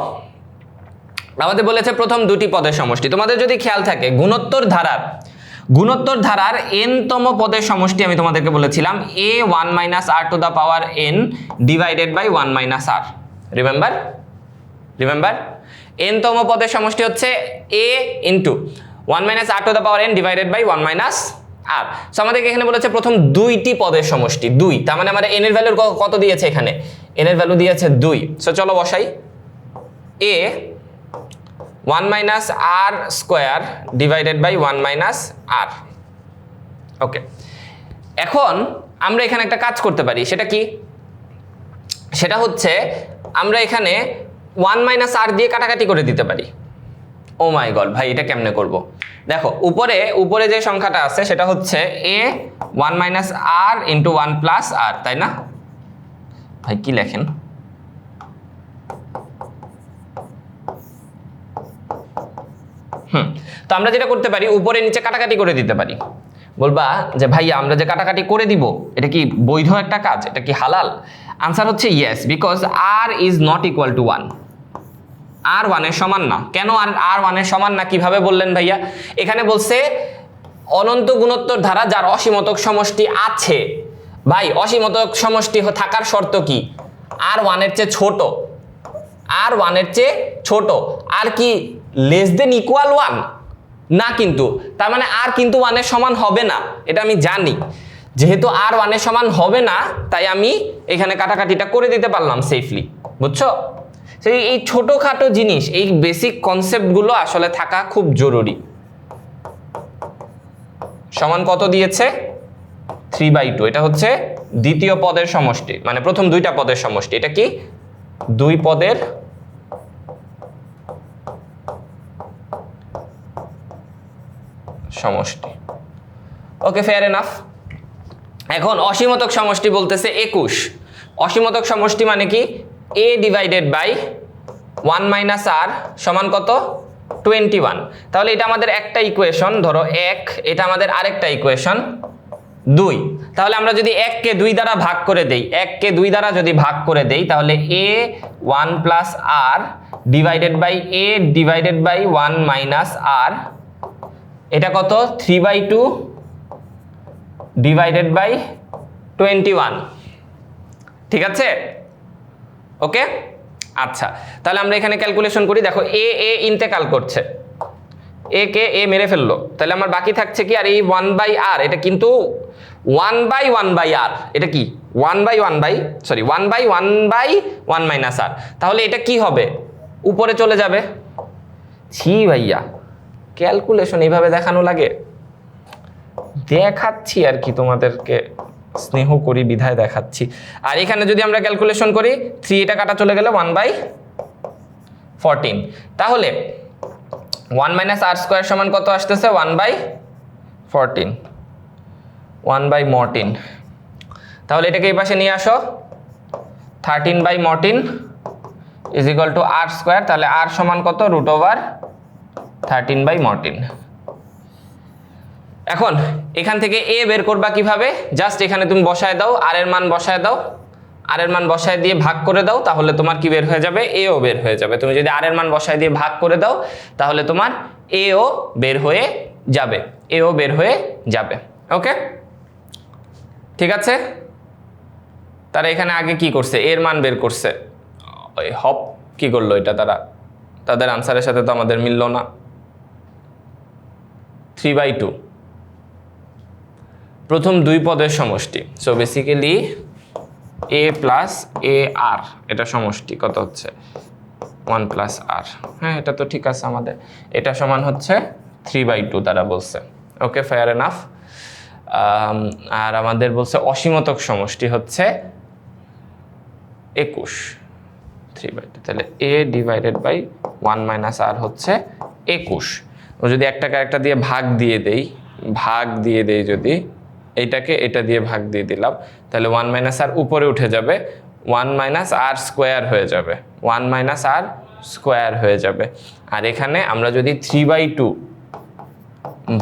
আমাদের বলেছে প্রথম দুটি পদের সমষ্টি। তোমাদের যদি খেয়াল থাকে গুণোত্তর ধারার n-তম পদের সমষ্টি আমি তোমাদেরকে বলেছিলাম a 1 - r to the power n divided by 1 - r। Remember n-তম পদের সমষ্টি হচ্ছে a into 1 - r to the power n divided by 1 - r। So আমাদেরকে এখানে বলেছে প্রথম দুইটি পদের সমষ্টি 2, তার মানে আমাদের n এর ভ্যালু কত দিয়েছে, এখানে n এর ভ্যালু দিয়েছে 2। সো চলো বসাই, a 1 - r square divided by 1 - r। Okay, এখন আমরা এখানে একটা কাজ করতে পারি, সেটা কি, সেটা হচ্ছে আমরা এখানে 1 - r দিয়ে কাটাকাটি করে দিতে পারি। ও মাই গড ভাই, এটা কেমনে করব? দেখো উপরে যে সংখ্যাটা আছে সেটা হচ্ছে a 1 - r ইন্টু 1 + r, তাই না ভাই? কি লেখেন, তো আমরা যেটা করতে পারি উপরে নিচে কাটাকাটি করে দিতে পারি। বলবা যে ভাইয়া আমরা যে কাটাকাটি করে দিব এটা কি বৈধ একটা কাজ, এটা কি হালাল? আনসার হচ্ছে yes, because r is not equal to 1। r 1 এর সমান না। কেন r 1 এর সমান না, কিভাবে বললেন ভাইয়া? এখানে বলছে অনন্ত গুণোত্তর ধারা যার অসীমতক সমষ্টি আছে। ভাই অসীমতক সমষ্টি থাকার শর্ত কি? r 1 এর চেয়ে ছোট, r 1 এর চেয়ে ছোট। আর কি লেস দেন ইকুয়াল 1 না, কিন্তু তার মানে r কিন্তু 1 এর সমান হবে না, এটা আমি জানি। যেহেতু r 1 এর সমান হবে না, তাই আমি এখানে কাটাকাটিটা করে দিতে পারলাম সেফলি, বুঝছো? সেই এই ছোটখাটো জিনিস, এই বেসিক কনসেপ্টগুলো আসলে থাকা খুব জরুরি। সমান কত দিয়েছে? 3/2। এটা হচ্ছে দ্বিতীয় পদের সমষ্টি, মানে প্রথম দুইটা পদের সমষ্টি। এটা কি? দুই পদের সমষ্টি। ওকে, ফেয়ার এনাফ। এখন অসীমতক সমষ্টি বলতেছে 21। অসীমতক সমষ্টি মানে কি? a ডিভাইডেড বাই 1 - r সমান কত? 21। তাহলে এটা আমাদের একটা ইকুয়েশন, ধরো 1, এটা আমাদের আরেকটা ইকুয়েশন 2। তাহলে আমরা যদি 1 কে 2 দ্বারা ভাগ করে দেই, 1 কে 2 দ্বারা যদি ভাগ করে দেই, তাহলে a 1 + r divided by a divided by 1 - r, এটা কত? 3/2 ডিভাইডেড বাই 21। ঠিক আছে? ওকে, আচ্ছা তাহলে আমরা এখানে ক্যালকুলেশন করি। দেখো a ইন্তেকাল করছে, a কে a মেরে ফেললো, তাহলে আমার বাকি থাকছে কি? আর এই 1/r, এটা কিন্তু 1/1/r, এটা কি 1/1/1 - r। তাহলে এটা কি হবে? উপরে চলে যাবে। ছি ভাইয়া, ক্যালকুলেশন এইভাবে দেখানো লাগে? দেখাচ্ছি আর কি, তোমাদেরকে স্নেহ করি বিধায় দেখাচ্ছি। আর এখানে যদি আমরা ক্যালকুলেশন করি, 3 এটা কাটা চলে গেলে 1/14। তাহলে 1 - r স্কয়ার সমান কত আসতেছে? 1/14, 1/14। তাহলে এটাকে এই পাশে নিয়ে আসো, 13/14 is equal two r square. তাহলে r সমান কত? √13/14। এখন এখান থেকে a বের করবা কিভাবে? জাস্ট এখানে তুমি বসায় দাও, r এর মান বসায় দাও, r এর মান বসায় দিয়ে ভাগ করে দাও, তাহলে তোমার কি বের হয়ে যাবে? a ও বের হয়ে যাবে। তুমি যদি r এর মান বসায় দিয়ে ভাগ করে দাও, তাহলে তোমার a ও বের হয়ে যাবে। ওকে, ঠিক আছে। তারা এখানে আগে কি করছে? এর মান বের করছে। ওই হপ কি করলো এটা? তাদের আনসারের সাথে তো আমাদের মিলল না। 3/2 প্রথম দুই পদের সমষ্টি। সো বেসিক্যালি a + ar, এটা সমষ্টি কত হচ্ছে? 1 + r। হ্যাঁ, এটা তো ঠিক আছে আমাদের। এটা সমান হচ্ছে 3/2 তারা বলছে। ওকে, ফেয়ার এনাফ। আর আমাদের বলছে অসীমতক সমষ্টি হচ্ছে 21, 3/2। তাহলে a ডিভাইডেড বাই 1 - r হচ্ছে 21। ও যদি একটাকে একটা দিয়ে ভাগ দিয়ে দেই যদি এইটাকে এটা দিয়ে ভাগ দিয়ে দিলাম, তাহলে 1 - r উপরে উঠে যাবে, 1 মাইনাস আর স্কোয়ার হয়ে যাবে, 1 মাইনাস আর স্কোয়ার হয়ে যাবে। আর এখানে আমরা যদি 3/2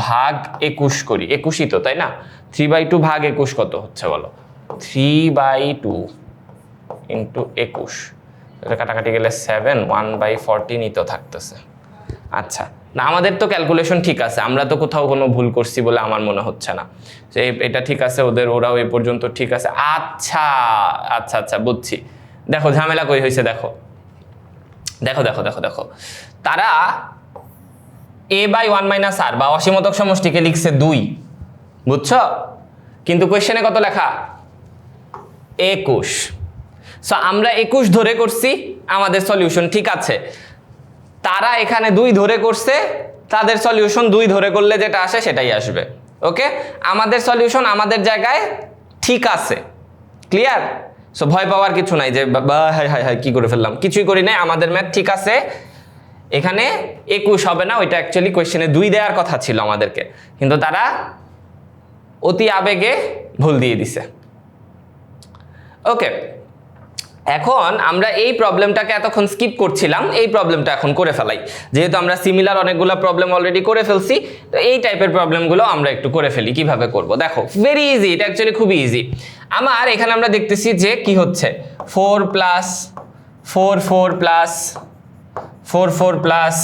ভাগ 21 করি, 21ই তো তাই না, 3/2 ভাগ 21 কত হচ্ছে বলো, 3/2 ইন্টু 21, এটা কাটাকাটি গেলে 7, 1/14ই তো থাকতেছে। আচ্ছা, না আমাদের তো ক্যালকুলেশন ঠিক আছে, আমরা তো কোথাও কোনো ভুল করছি বলে আমার মনে হচ্ছে না, যে এটা ঠিক আছে, ওরাও এই পর্যন্ত ঠিক আছে। আচ্ছা আচ্ছা আচ্ছা বুঝছি, দেখো ঝামেলা কই হয়েছে, দেখো দেখো দেখো দেখো দেখো তারা a/1 মাইনাস আর বা অসীমতক সমষ্টিকে লিখছে 2, বুঝছো, কিন্তু কোয়েশ্চেনে কত লেখা 21। সো আমরা 21 ধরে করছি, আমাদের সলিউশন ঠিক আছে। তারা এখানে 2 ধরে করছে, তাদের সলিউশন 2 ধরে করলে যেটা আসে সেটাই আসবে। ওকে, আমাদের সলিউশন আমাদের জায়গায় ঠিক আছে, ক্লিয়ার। সো ভয় পাওয়ার কিছু নাই যে হাই হাই হাই কি করে ফেললাম, কিছুই করি নাই, আমাদের ম্যাথ ঠিক আছে। এখানে 21 হবে না, ওইটা অ্যাকচুয়ালি কোয়েশ্চেনে 2 দেওয়ার কথা ছিল আমাদেরকে, কিন্তু তারা অতি আবেগে ভুল দিয়ে দিছে। ওকে, এখন আমরা এই প্রবলেমটাকে এতক্ষণ স্কিপ করছিলাম, এই প্রবলেমটা এখন করে ফেলাই, যেহেতু আমরা সিমিলার অনেকগুলো প্রবলেম অলরেডি করে ফেলছি, তো এই টাইপের প্রবলেমগুলো আমরা একটু করে ফেলি। কিভাবে করব দেখো, ভেরি ইজি, এটা অ্যাকচুয়ালি খুবই ইজি। আমার এখানে আমরা দেখতেছি যে কি হচ্ছে 4 প্লাস 4 4 প্লাস 4 4 প্লাস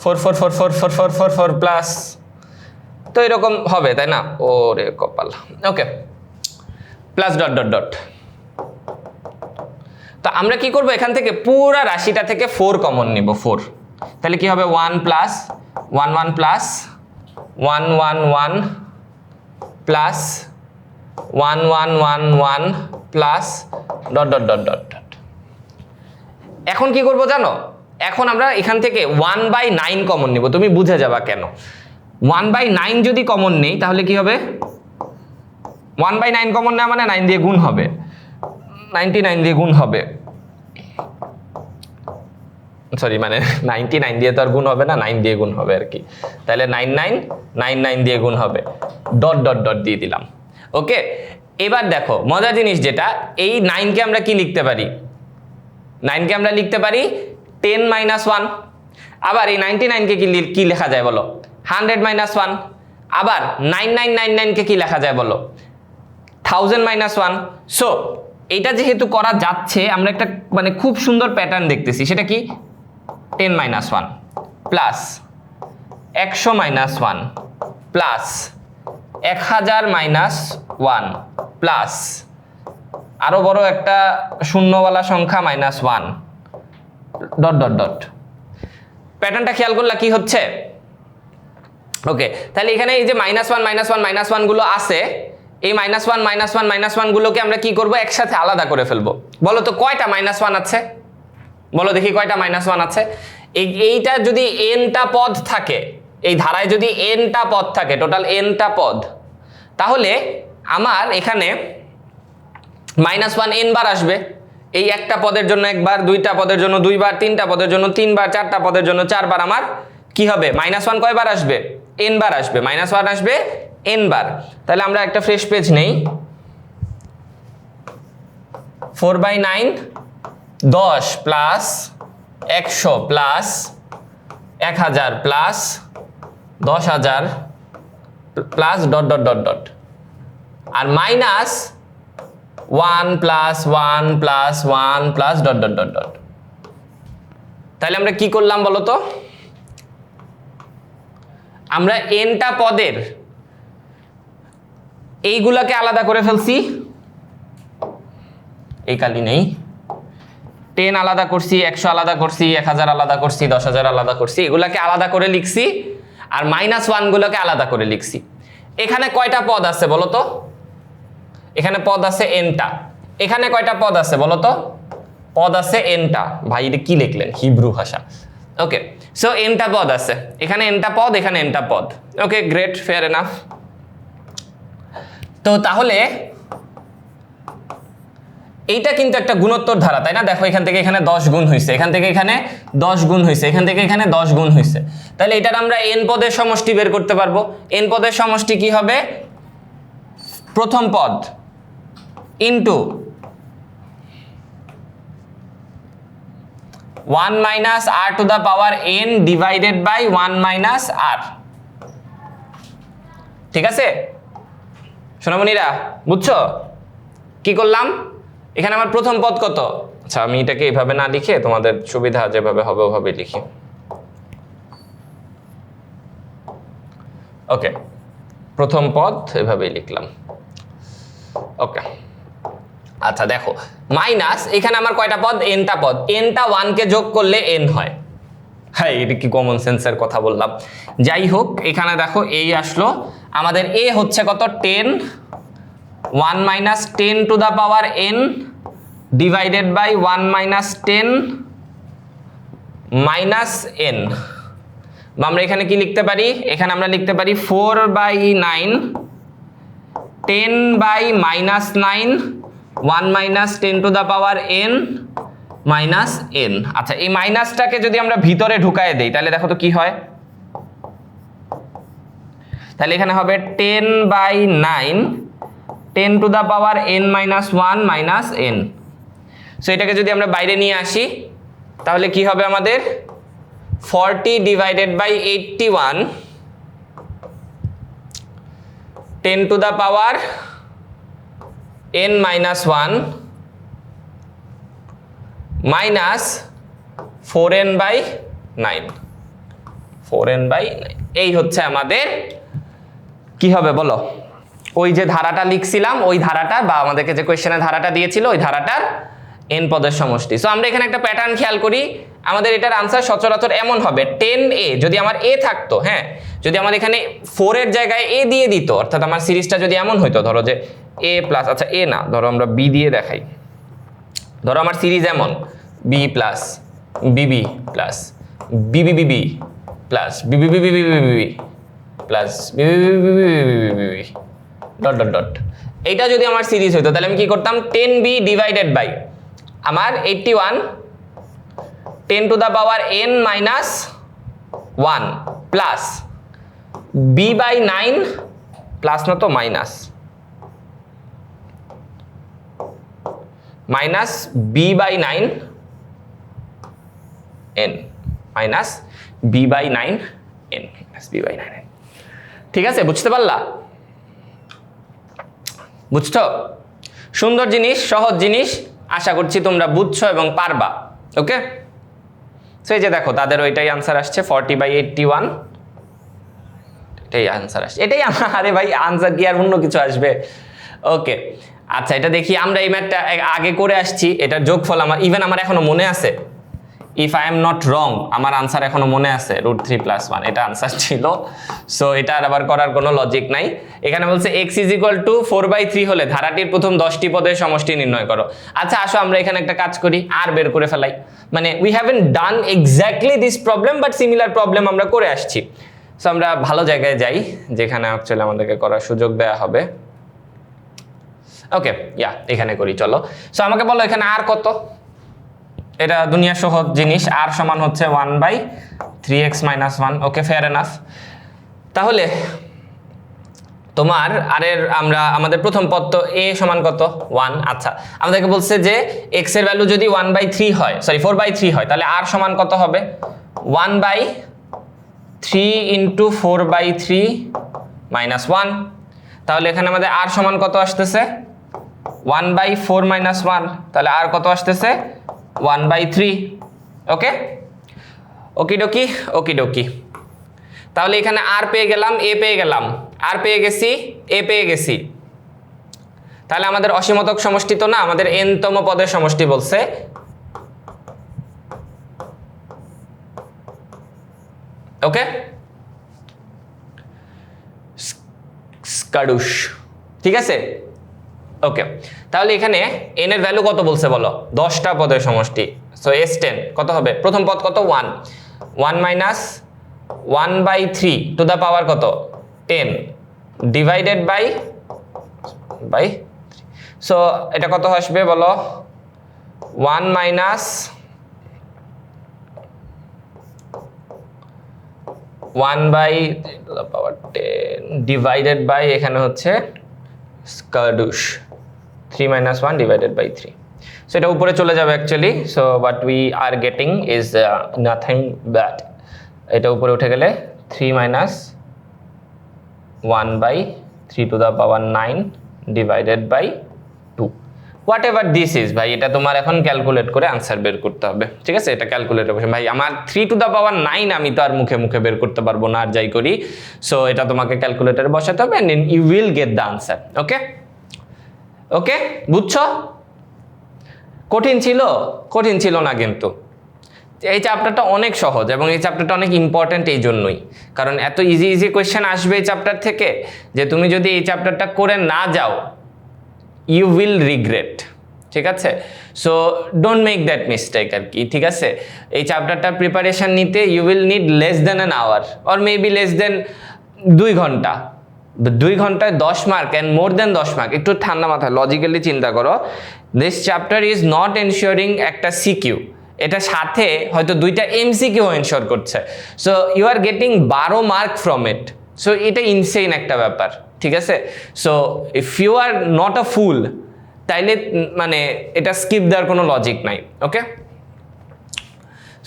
4 4 4 4 4 4 4 4 প্লাস, তো এরকম হবে তাই না, ওরে কপাল। ওকে, প্লাস ডট ডট ডট। তো আমরা কি করব, এখান থেকে পুরো রাশিটা থেকে 4 কমন নিব, 4, তাহলে কি হবে 1 plus 1 1 plus 1 1 1 plus 1 1 1 1 plus dot dot dot dot dot. এখন কি করব জানো, এখন আমরা এখান থেকে 1/9 কমন নিব, তুমি বুঝে যাবা কেন। 1/9 যদি কমন নেই তাহলে কি হবে, 1/9 কমন নেওয়া মানে 9 দিয়ে গুণ হবে, 99 দিয়ে গুণ হবে, সরি মানে 99 দিয়ে তো আর গুণ হবে না, 9 দিয়ে গুণ হবে আর কি। তাহলে 99 দিয়ে গুণ হবে, ডট ডট ডট দিয়ে দিলাম। ওকে, এবার দেখো মজার জিনিস যেটা, এই 9 কে আমরা কি লিখতে পারি, 9 কে আমরা লিখতে পারি 10 মাইনাস 1। আবার এই 99 কে কি লেখা যায় বলো, 100 মাইনাস 1। আবার 9999 কে কি লেখা যায় বলো, 1000 মাইনাস 1। সো এটা যেহেতু করা যাচ্ছে, আমরা একটা মানে খুব সুন্দর প্যাটার্ন দেখতেছি, সেটা কি 10 minus 1 plus 100 minus 1 plus 1000 minus 1 plus আরো বড় একটা শূন্যওয়ালা সংখ্যা মাইনাস 1 ডট ডট ডট। প্যাটার্নটা খেয়াল করলে কি হচ্ছে, ওকে, তাহলে এখানে এই যে মাইনাস 1 মাইনাস 1 মাইনাস 1 গুলো আছে, এই মাইনাস 1 মাইনাস 1 মাইনাস 1 গুলোকে আমরা কি করব, একসাথে আলাদা করে ফেলবো। বলো তো কয়টা মাইনাস 1 আছে, বলো দেখি কয়টা মাইনাস 1 আছে। এইটা যদি এনটা পদ থাকে, এই ধারায় যদি এনটা পদ থাকে, টোটাল এনটা পদ, তাহলে আমার এখানে মাইনাস 1 এন বার আসবে। এই একটা পদের জন্য একবার, দুইটা পদের জন্য দুইবার, তিনটা পদের জন্য তিনবার, চারটা পদের জন্য চারবার আমার কি হবে, মাইনাস 1 কয়বার আসবে, এন বার আসবে, মাইনাস 1 আসবে এন বার। তাহলে আমরা একটা ফ্রেশ পেজ নেই, 4/9 10 plus 100 plus 1000 plus 10,000 plus dot dot dot dot, আর minus 1 plus 1 plus 1 plus dot dot dot dot. তাহলে আমরা কি করলাম বলো তো, আমরা এনটা পদের এইগুলাকে আলাদা করে ফেলছি, এই কালি নেই, 10 আলাদা করছি, 100 আলাদা করছি, 1000 আলাদা করছি, 10,000 আলাদা করছি, এগুলাকে আলাদা করে লিখছি, আর মাইনাস 1 গুলোকে আলাদা করে লিখছি। এখানে কয়টা পদ আছে বলো তো, এখানে পদ আছে এনটা, এখানে কয়টা পদ আছে বলো তো, পদ আছে এনটা। ভাই এটা কি লিখলেন, হিব্রু ভাষা। ওকে, সো এনটা পদ আছে, এখানে এনটা পদ, এখানে এনটা পদ। Okay great, fair enough. তো তাহলে এইটা কিন্তু একটা গুণোত্তর ধারা, তাই না? দেখো এখান থেকে এখানে 10 গুণ হয়েছে, এখান থেকে এখানে 10 গুণ হয়েছে, এখান থেকে এখানে 10 গুণ হয়েছে। তাহলে এটার আমরা এন পদের সমষ্টি বের করতে পারবো। এন পদের সমষ্টি কি হবে, প্রথম পদ into 1 minus r to the power n divided by 1 minus r। ঠিক আছে সোনামণিরা, বুঝছো কি করলাম? এখানে আমার প্রথম পদ কত? আচ্ছা আমি এটাকে এইভাবে না লিখে তোমাদের সুবিধা যেভাবে হবে ওভাবে লিখি। ওকে, প্রথম পদ এভাবেই লিখলাম। ওকে আচ্ছা দেখো, মাইনাস এখানে আমার কয়টা পদ? এনটা পদ। এনটা 1 কে যোগ করলে এন হয়। হ্যাঁ এটা কি কমন সেন্সের কথা বললাম। যাই হোক এখানে দেখো এই আসলো, আমাদের এ হচ্ছে কত? 10, 1 minus 10 to the power n divided by 1 minus 10 minus n। আমরা এখানে কি লিখতে পারি? এখানে আমরা লিখতে পারি 4 by 9 10 by minus 9 1 minus 10 to the power n minus n। আচ্ছা এই মাইনাসটাকে যদি আমরা ভিতরে ঢুকায় দেই তাহলে দেখো তো কি হয়। তাহলে এখানে হবে 10 by 9 10 to the power n minus 1 minus n। So এটাকে যদি আমরা বাইরে নিয়ে আসি তাহলে কি হবে আমাদের? 40 divided by 81 10 to the power n minus 1 minus 4n by 9, 4n by 9। এই হচ্ছে আমাদের কি হবে বলো? ওই যে ধারাটা লিখছিলাম ওই ধারাটা, বা আমাদেরকে যে কোয়েশ্চেনে ধারাটা দিয়েছিল ওই ধারাটার n পদের সমষ্টি। সো আমরা এখানে একটা প্যাটার্ন খেয়াল করি, আমাদের এটার আনসার সচরাচর এমন হবে 10a। যদি আমার a থাকতো, হ্যাঁ যদি আমার এখানে 4 এর জায়গায় a দিয়ে দিত, অর্থাৎ আমার সিরিজটা যদি এমন হইতো, ধরো যে a প্লাস, আচ্ছা a না, ধরো আমরা b দিয়ে দেখাই। ধরো আমার সিরিজ এমন b plus bb plus bbbb plus bbbb plus bbbb dot dot dot. এইটা যদি আমার সিরিজ হইতো তাহলে আমি কি করতাম? 10b ডিভাইডেড বাই আমার 81 10 to the power n minus 1 plus b by 9 plus না তো minus minus b by 9 n minus b by 9 n minus b by 9 n। ঠিক আছে বুঝতে পারলা? বুঝছো? সুন্দর জিনিস, সহজ জিনিস, আশা করছি তোমরা বুঝছো এবং পারবা। ওকে সো এই যে দেখো তাদের ওইটাই আনসার আসছে 40 বাই 81, এটাই আনসার আসছে। এটাই আরে ভাই আনসার কি আর অন্য কিছু আসবে? ওকে আচ্ছা এটা দেখি, আমরা এই ম্যাথটা আগে করে আসছি, এটার যোগফল আমার ইভেন আমার এখনো মনে আছে। If I am not wrong আমার আনসার এখনো মনে আছে, √3 + 1 এটা আনসার ছিল। সো এটা আবার করার কোনো লজিক নাই। এখানে বলছে x = 4/3 হলে ধারাটির প্রথম 10টি পদের সমষ্টি নির্ণয় করো। আচ্ছা আসো আমরা এখানে একটা কাজ করি, আর বের করে ফেলাই। মানে we haven't done exactly this problem but similar problem আমরা করে আসছি। সো আমরা ভালো জায়গায় যাই যেখানে অ্যাকচুয়ালি আমাদেরকে করার সুযোগ দেওয়া হবে। ওকে এখানে করি চলো। সো আমাকে বলো এখানে আর কত? এটা দুনিয়া সহজ জিনিস, আর সমান হচ্ছে 1/3x - 1। ওকে ফেয়ার এনাফ। তাহলে তোমার আরের আমাদের প্রথম পদ তো a সমান কত? 1। আচ্ছা আমাদেরকে বলছে যে x এর ভ্যালু যদি 1/3 হয়, সরি 4/3 হয়, তাহলে r সমান কত হবে? 1/3 × 4/3 - 1। তাহলে এখানে আমাদের r সমান কত আসতেছে? 1/4 - 1। তাহলে r কত আসতেছে? 1/3। ওকে ওকিডোকি ওকিডোকি। তাহলে এখানে আর পেয়ে গেলাম, এ পেয়ে গেলাম, আর পেয়ে গেছি, এ পেয়ে গেছি। তাহলে আমাদের অসীমতক সমষ্টি তো না, আমাদের n-তম পদের সমষ্টি বলছে। ওকে স্কাডুশ, ঠিক আছে। ওকে তাহলে এখানে n এর ভ্যালু কত বলছে বলো? 10টা পদের সমষ্টি। সো s10 কত হবে? প্রথম পদ কত? 1 1 মাইনাস 1/3 টু দ্য পাওয়ার কত? 10 ডিভাইডেড বাই সো এটা কত আসবে বলো? 1 মাইনাস 1/10 ডিভাইডেড বাই এখানে হচ্ছে স্কাডুশ 3 - 1 ডিভাইডেড বাই 3। সো এটা উপরে চলে যাবে actually, so but we are getting is nothing but এটা উপরে উঠে গেলে 3 minus 1/3 to the power 9 divided by 2 whatever this is. ভাই এটা তোমার এখন ক্যালকুলেট করে আনসার বের করতে হবে, ঠিক আছে? এটা ক্যালকুলেটর বসে ভাই আমার 3 টু দ্য পাওয়ার 9 আমি তো আর মুখে মুখে বের করতে পারবো না আর যাই করি, সো এটা তোমাকে ক্যালকুলেটরে বসাতে হবে and you will get the answer. Okay okay, বুঝছো? কঠিন ছিল? কঠিন ছিল না কিন্তু। এই চ্যাপ্টারটা অনেক সহজ এবং এই চ্যাপ্টারটা অনেক ইম্পর্ট্যান্ট এই জন্যই, কারণ এত ইজি ইজি কোয়েশ্চেন আসবে এই চ্যাপ্টার থেকে যে তুমি যদি এই চ্যাপ্টারটা করে না যাও ইউ উইল রিগ্রেট, ঠিক আছে? So don't make that mistake আর কি, ঠিক আছে? এই চ্যাপ্টারটার প্রিপারেশন নিতে you will need less than an hour or maybe less than 2 ঘন্টা। 2 ঘন্টায় 10 mark and more than 10 mark. একটু ঠান্ডা মাথায় লজিক্যালি চিন্তা করো, this chapter is not ensuring একটা সিকিউ, এটা সাথে হয়তো 2টা এমসিকিউ এনশিওর করছে, so you are getting 12 mark from it. So এটা ইনসেইন একটা ব্যাপার, ঠিক আছে? So if you are not a fool তাইলে মানে এটা স্কিপ দেওয়ার কোনো লজিক নাই। ওকে,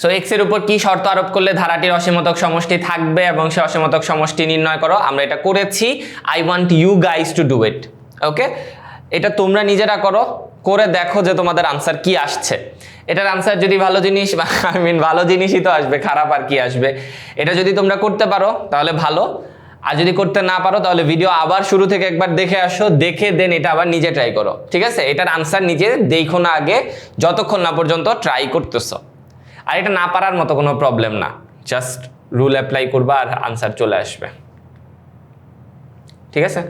সো এক্স এর উপর কি শর্ত আরোপ করলে ধারাটির অসীমতক সমষ্টি থাকবে এবং সে অসীমতক সমষ্টি নির্ণয় করো। আমরা এটা করেছি, I want you guys to do it. Okay, এটা তোমরা নিজেরা করো, করে দেখো যে তোমাদের আনসার কি আসছে। এটার আনসার যদি ভালো জিনিস, আই মিন ভালো জিনিসই তো আসবে, খারাপ আর কি আসবে। এটা যদি তোমরা করতে পারো তাহলে ভালো, আর যদি করতে না পারো তাহলে ভিডিও আবার শুরু থেকে একবার দেখে আসো, দেখে দেন এটা আবার নিজে ট্রাই করো, ঠিক আছে? এটার আনসার নিজে দেখো না আগে, যতক্ষণ না পর্যন্ত ট্রাই করতেছো। আর এটা না পারার মতো কোনো প্রবলেম না, জাস্ট রুল অ্যাপ্লাই করবা আর আনসার চলে আসবে, ঠিক আছে?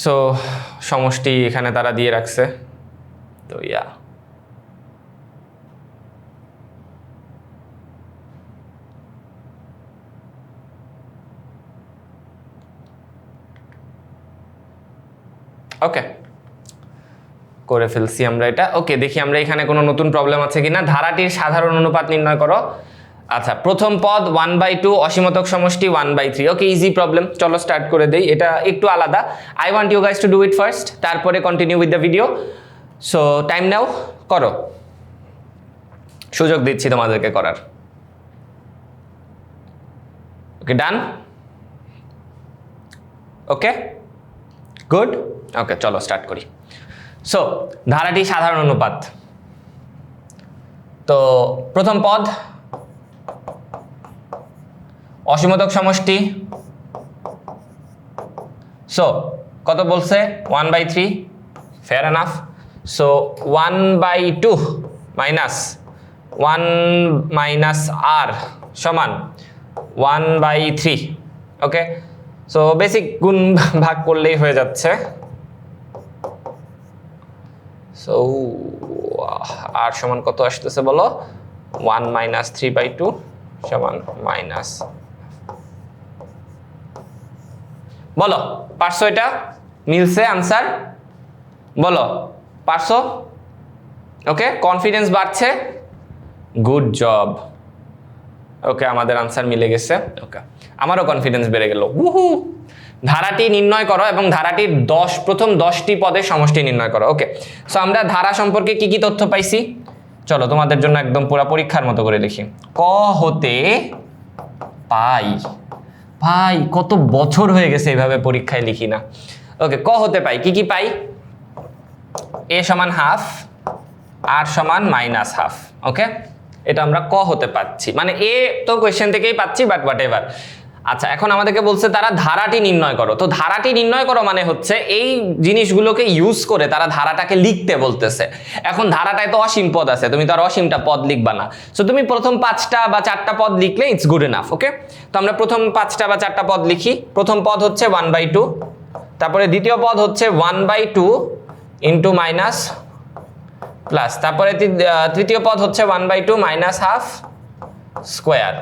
সো সমষ্টি এখানে তারা দিয়ে রাখছে, তো ইয়া ওকে করে ফেলছি আমরা এটা। ওকে, দেখি আমরা এখানে কোনো নতুন প্রবলেম আছে কিনা। ধারাটির সাধারণ অনুপাত নির্ণয় করো। আচ্ছা, প্রথম পদ 1/2, অসীমতক সমষ্টি 1/3। ওকে, ইজি প্রবলেম, চলো স্টার্ট করে দেই। এটা একটু আলাদা, I want you guys to do it first, তারপরে continue with the video. So time now, করো, সুযোগ দিচ্ছি তোমাদেরকে করার। ওকে, ডান? ওকে, গুড। ওকে, চলো স্টার্ট করি। সো ধারাটি সাধারণ অনুপাত, তো প্রথম পদ অসীমতক সমষ্টি, সো কত বলছে? 1/3, fair enough. So 1/2 minus 1 minus r সমান 1/3। ওকে, সো বেসিক গুণ ভাগ করলেই হয়ে যাচ্ছে। সো আর সমান কত আসতেছে বলো? 1 মাইনাস 3/2 সমান মাইনাস। বলো, পারছো? এটা মিলছে আনসার? বলো, পারছো? ওকে, কনফিডেন্স বাড়ছে, গুড জব। ওকে, আমাদের আনসার মিলে গেছে। ওকে, আমারও কনফিডেন্স বেড়ে গেল। উহু, ধারাটি নির্ণয় করো এবং ধারাটির প্রথম 10টি পদের সমষ্টি নির্ণয় করো। ওকে, সো আমরা ধারা সম্পর্কে কি কি তথ্য পাইছি চলো তোমাদের জন্য একদম পুরো পরীক্ষার মতো করে লিখি। ক হতে পাই, ভাই কত বছর হয়ে গেছে এইভাবে পরীক্ষায় লিখি না। ওকে, ক হতে পাই, কি কি পাই? এ সমান হাফ, আর সমান মাইনাস হাফ। ওকে, এটা আমরা ক হতে পাচ্ছি, মানে এ তো কোয়েশ্চেন থেকেই পাচ্ছি, বাট হোয়াট এভার। আচ্ছা, এখন আমাদেরকে বলছে তারা ধারাটি নির্ণয় করো। তো ধারাটি নির্ণয় করো মানে হচ্ছে এই জিনিসগুলোকে ইউজ করে তারা ধারাটাকে লিখতে বলতেছে। এখন ধারাটায় তো অসীম পদ আছে, তুমি তো আর অসীমটা পদ লিখবা না। সো তুমি প্রথম 5টা বা 4টা পদ লিখলে ইটস গুড এনাফ। ওকে, তো আমরা প্রথম 5টা বা 4টা পদ লিখি। প্রথম পদ হচ্ছে 1/2, তারপরে দ্বিতীয় পদ হচ্ছে 1/2 ইন্টু মাইনাস প্লাস, তারপরে তৃতীয় পদ হচ্ছে 1/2 মাইনাস হাফ স্কোয়ার,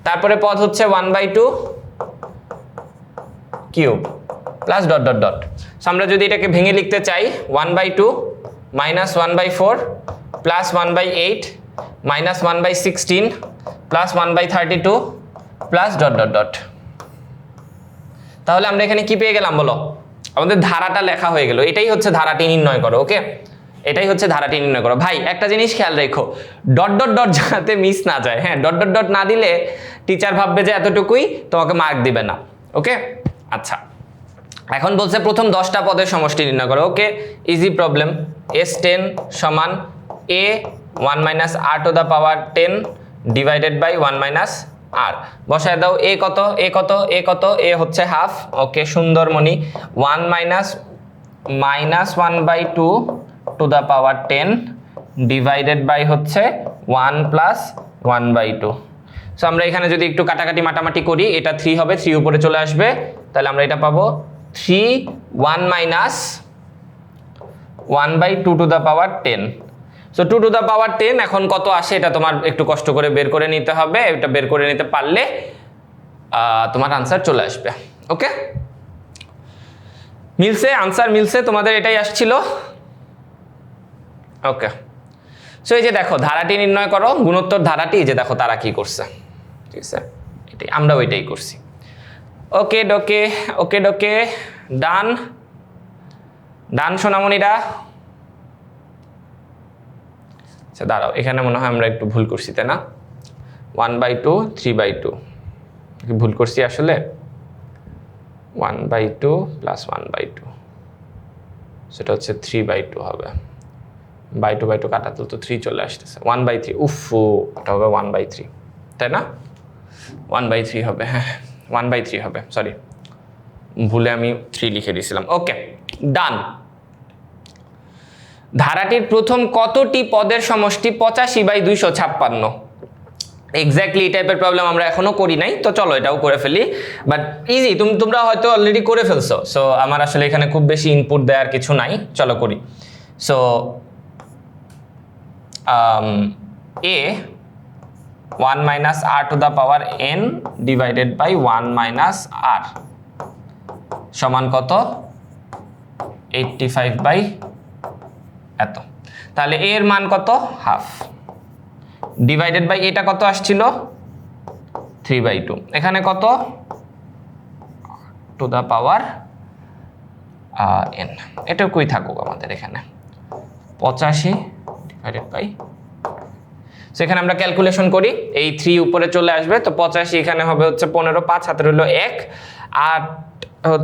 তারপরে পদ হচ্ছে 1/2 cube plus dot dot dot. আমরা যদি এটাকে ভেঙে লিখতে চাই 1/2 minus 1/4 plus 1/8 minus 1/16 plus 1/32 plus dot dot dot, তাহলে আমরা এখানে কি পেয়ে গেলাম বলো? আমাদের ধারাটা লেখা হয়ে গেল। এটাই হচ্ছে ধারাটি নির্ণয় করো। ওকে, এটাই হচ্ছে ধারাটি নির্ণয় করো। ভাই একটা জিনিস খেয়াল রেখো, ডট ডট ডট যাতে মিস না যায়, হ্যাঁ, ডট ডট ডট না দিলে টিচার ভাববে যে এতটুকুই, তোমাকে মার্ক দিবে না। ওকে, আচ্ছা এখন বলছে প্রথম 10টা পদের সমষ্টি নির্ণয় করো। ওকে, ইজি প্রবলেম। S10 সমান a 1 minus r to the power 10 divided by 1 minus r। বসায় দাও, a কত, a কত, a কত, a হচ্ছে হাফ। ওকে, সুন্দরমণি 1 minus minus 1/2 to the power 10 divided by হচ্ছে 1 প্লাস 1/2। সো আমরা এখানে যদি একটু কাটাকাটি মাটামাটি করি, এটা 3 হবে, 3 উপরে চলে আসবে, তাহলে আমরা এটা পাবো 3 1 minus 1/2 to the power 10। So 2 two the power 10 এখন কত আসে এটা তোমার একটু কষ্ট করে বের করে নিতে হবে। এটা বের করে নিতে পারলে তোমার আনসার চলে আসবে। ওকে, মিলছে, আনসার মিলছে, তোমাদের এটাই আসছিল। ওকে, সো এই যে দেখো ধারাটি নির্ণয় করো, গুণোত্তর ধারাটি, যে দেখো তারা কি করছে, ঠিক আছে, এটাই আমরা ওইটাই করছি। ওকে ডোকে, ওকে ডোকে, ডান ডান সোনামণিরা। আচ্ছা দাঁড়াও, এখানে মনে হয় আমরা একটু ভুল করছি, তাই না? 1/2 3/2 ভুল করছি আসলে। 1/2 প্লাস 1/2, সেটা হচ্ছে 3/2 হবে। বাই টু কাটাতে তো 3 চলে আসতেছে, 1/3। উফ, এটা হবে 1/3, তাই না? 1/3 হবে, হ্যাঁ 1/3 হবে, সরি ভুলে আমি 3 লিখে দিয়েছিলাম। ওকে ডান। ধারাটির প্রথম কতটি পদের সমষ্টি 85/256? এক্স্যাক্টলি এই টাইপের প্রবলেম আমরা এখনো করি নাই, তো চলো এটাও করে ফেলি। বাট ইজি, তোমরা হয়তো অলরেডি করে ফেলছো, সো আমার আসলে এখানে খুব বেশি ইনপুট দেওয়ার কিছু নাই, চলো করি। So a 1 minus r to the power n divided by 1 minus r সমান কত? 85 বাই এত। তাহলে a এর মান কত? হাফ, ডিভাইডেড বাই এটা কত আসছিল? 3/2। এখানে কত? Two the power n। এটুকুই থাকুক আমাদের এখানে, 85 ডিভাইডেড বাই। সেখানে আমরা ক্যালকুলেশন করি, এই 3 উপরে চলে আসবে, তো 85 এখানে হবে হচ্ছে 15, 5 হাতে রইল 1, 8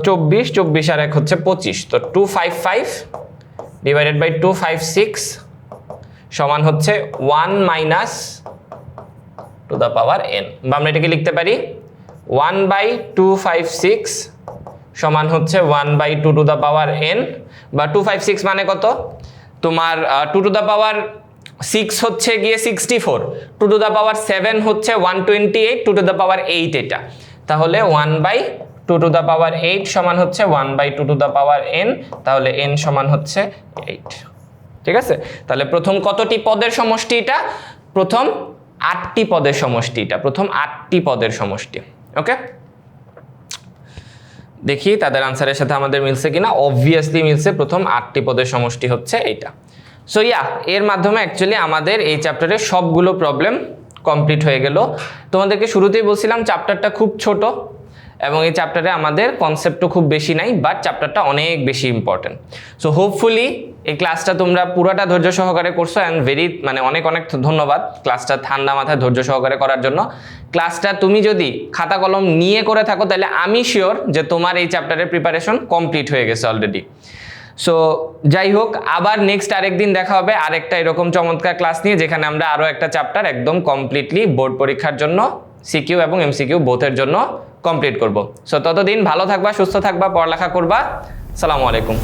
24, 24 আর 1 হচ্ছে 25, তো 255 ডিভাইডেড বাই 256 সমান হচ্ছে 1 minus two the power n। বা আমরা এটাকে লিখতে পারি 1/256 সমান হচ্ছে 1/2 টু দ্য পাওয়ার n, বা 256 মানে কত? তোমার 2 টু দ্য পাওয়ার 6 হচ্ছে গিয়ে 64, 2 টু দ্য পাওয়ার 7 হচ্ছে 128, 2 টু দ্য পাওয়ার 8 এটা, তাহলে 1/2 টু দ্য পাওয়ার 8 সমান হচ্ছে 1/2 টু দ্য পাওয়ার n, তাহলে n সমান হচ্ছে 8। ঠিক আছে, তাহলে প্রথম কতটি পদের সমষ্টি এটা? প্রথম 8টি পদের সমষ্টি এটা, প্রথম 8টি পদের সমষ্টি। ওকে, দেখি তাদের আনসারের সাথে আমাদের মিলছে কিনা। অবভিয়াসলি মিলছে, প্রথম 8টি পদের সমষ্টি হচ্ছে এইটা। সো ইয়া, এর মাধ্যমে অ্যাকচুয়ালি আমাদের এই চ্যাপ্টারের সবগুলো প্রবলেম কমপ্লিট হয়ে গেল। তোমাদেরকে শুরুতেই বলছিলাম চ্যাপ্টারটা খুব ছোট, এবং এই চ্যাপ্টারে আমাদের কনসেপ্টও খুব বেশি নাই, বাট চ্যাপ্টারটা অনেক বেশি ইম্পর্টেন্ট। সো হোপফুলি এই ক্লাসটা তোমরা পুরোটা ধৈর্য সহকারে করছো, অ্যান্ড অনেক অনেক ধন্যবাদ ক্লাসটা ঠান্ডা মাথায় ধৈর্য সহকারে করার জন্য। ক্লাসটা তুমি যদি খাতা কলম নিয়ে করে থাকো, তাহলে আমি শিওর যে তোমার এই চ্যাপ্টারের প্রিপারেশন কমপ্লিট হয়ে গেছে অলরেডি। সো যাই হোক, আবার নেক্সট আরেকদিন দেখা হবে আরেকটা এরকম চমৎকার ক্লাস নিয়ে, যেখানে আমরা আরও একটা চ্যাপ্টার একদম কমপ্লিটলি বোর্ড পরীক্ষার জন্য সিকিউ এবং এমসিকিউ বোথের জন্য কমপ্লিট করব। সো ততদিন ভালো থাকবা, সুস্থ থাকবা, পড়ালেখা করবা। আসসালামু আলাইকুম।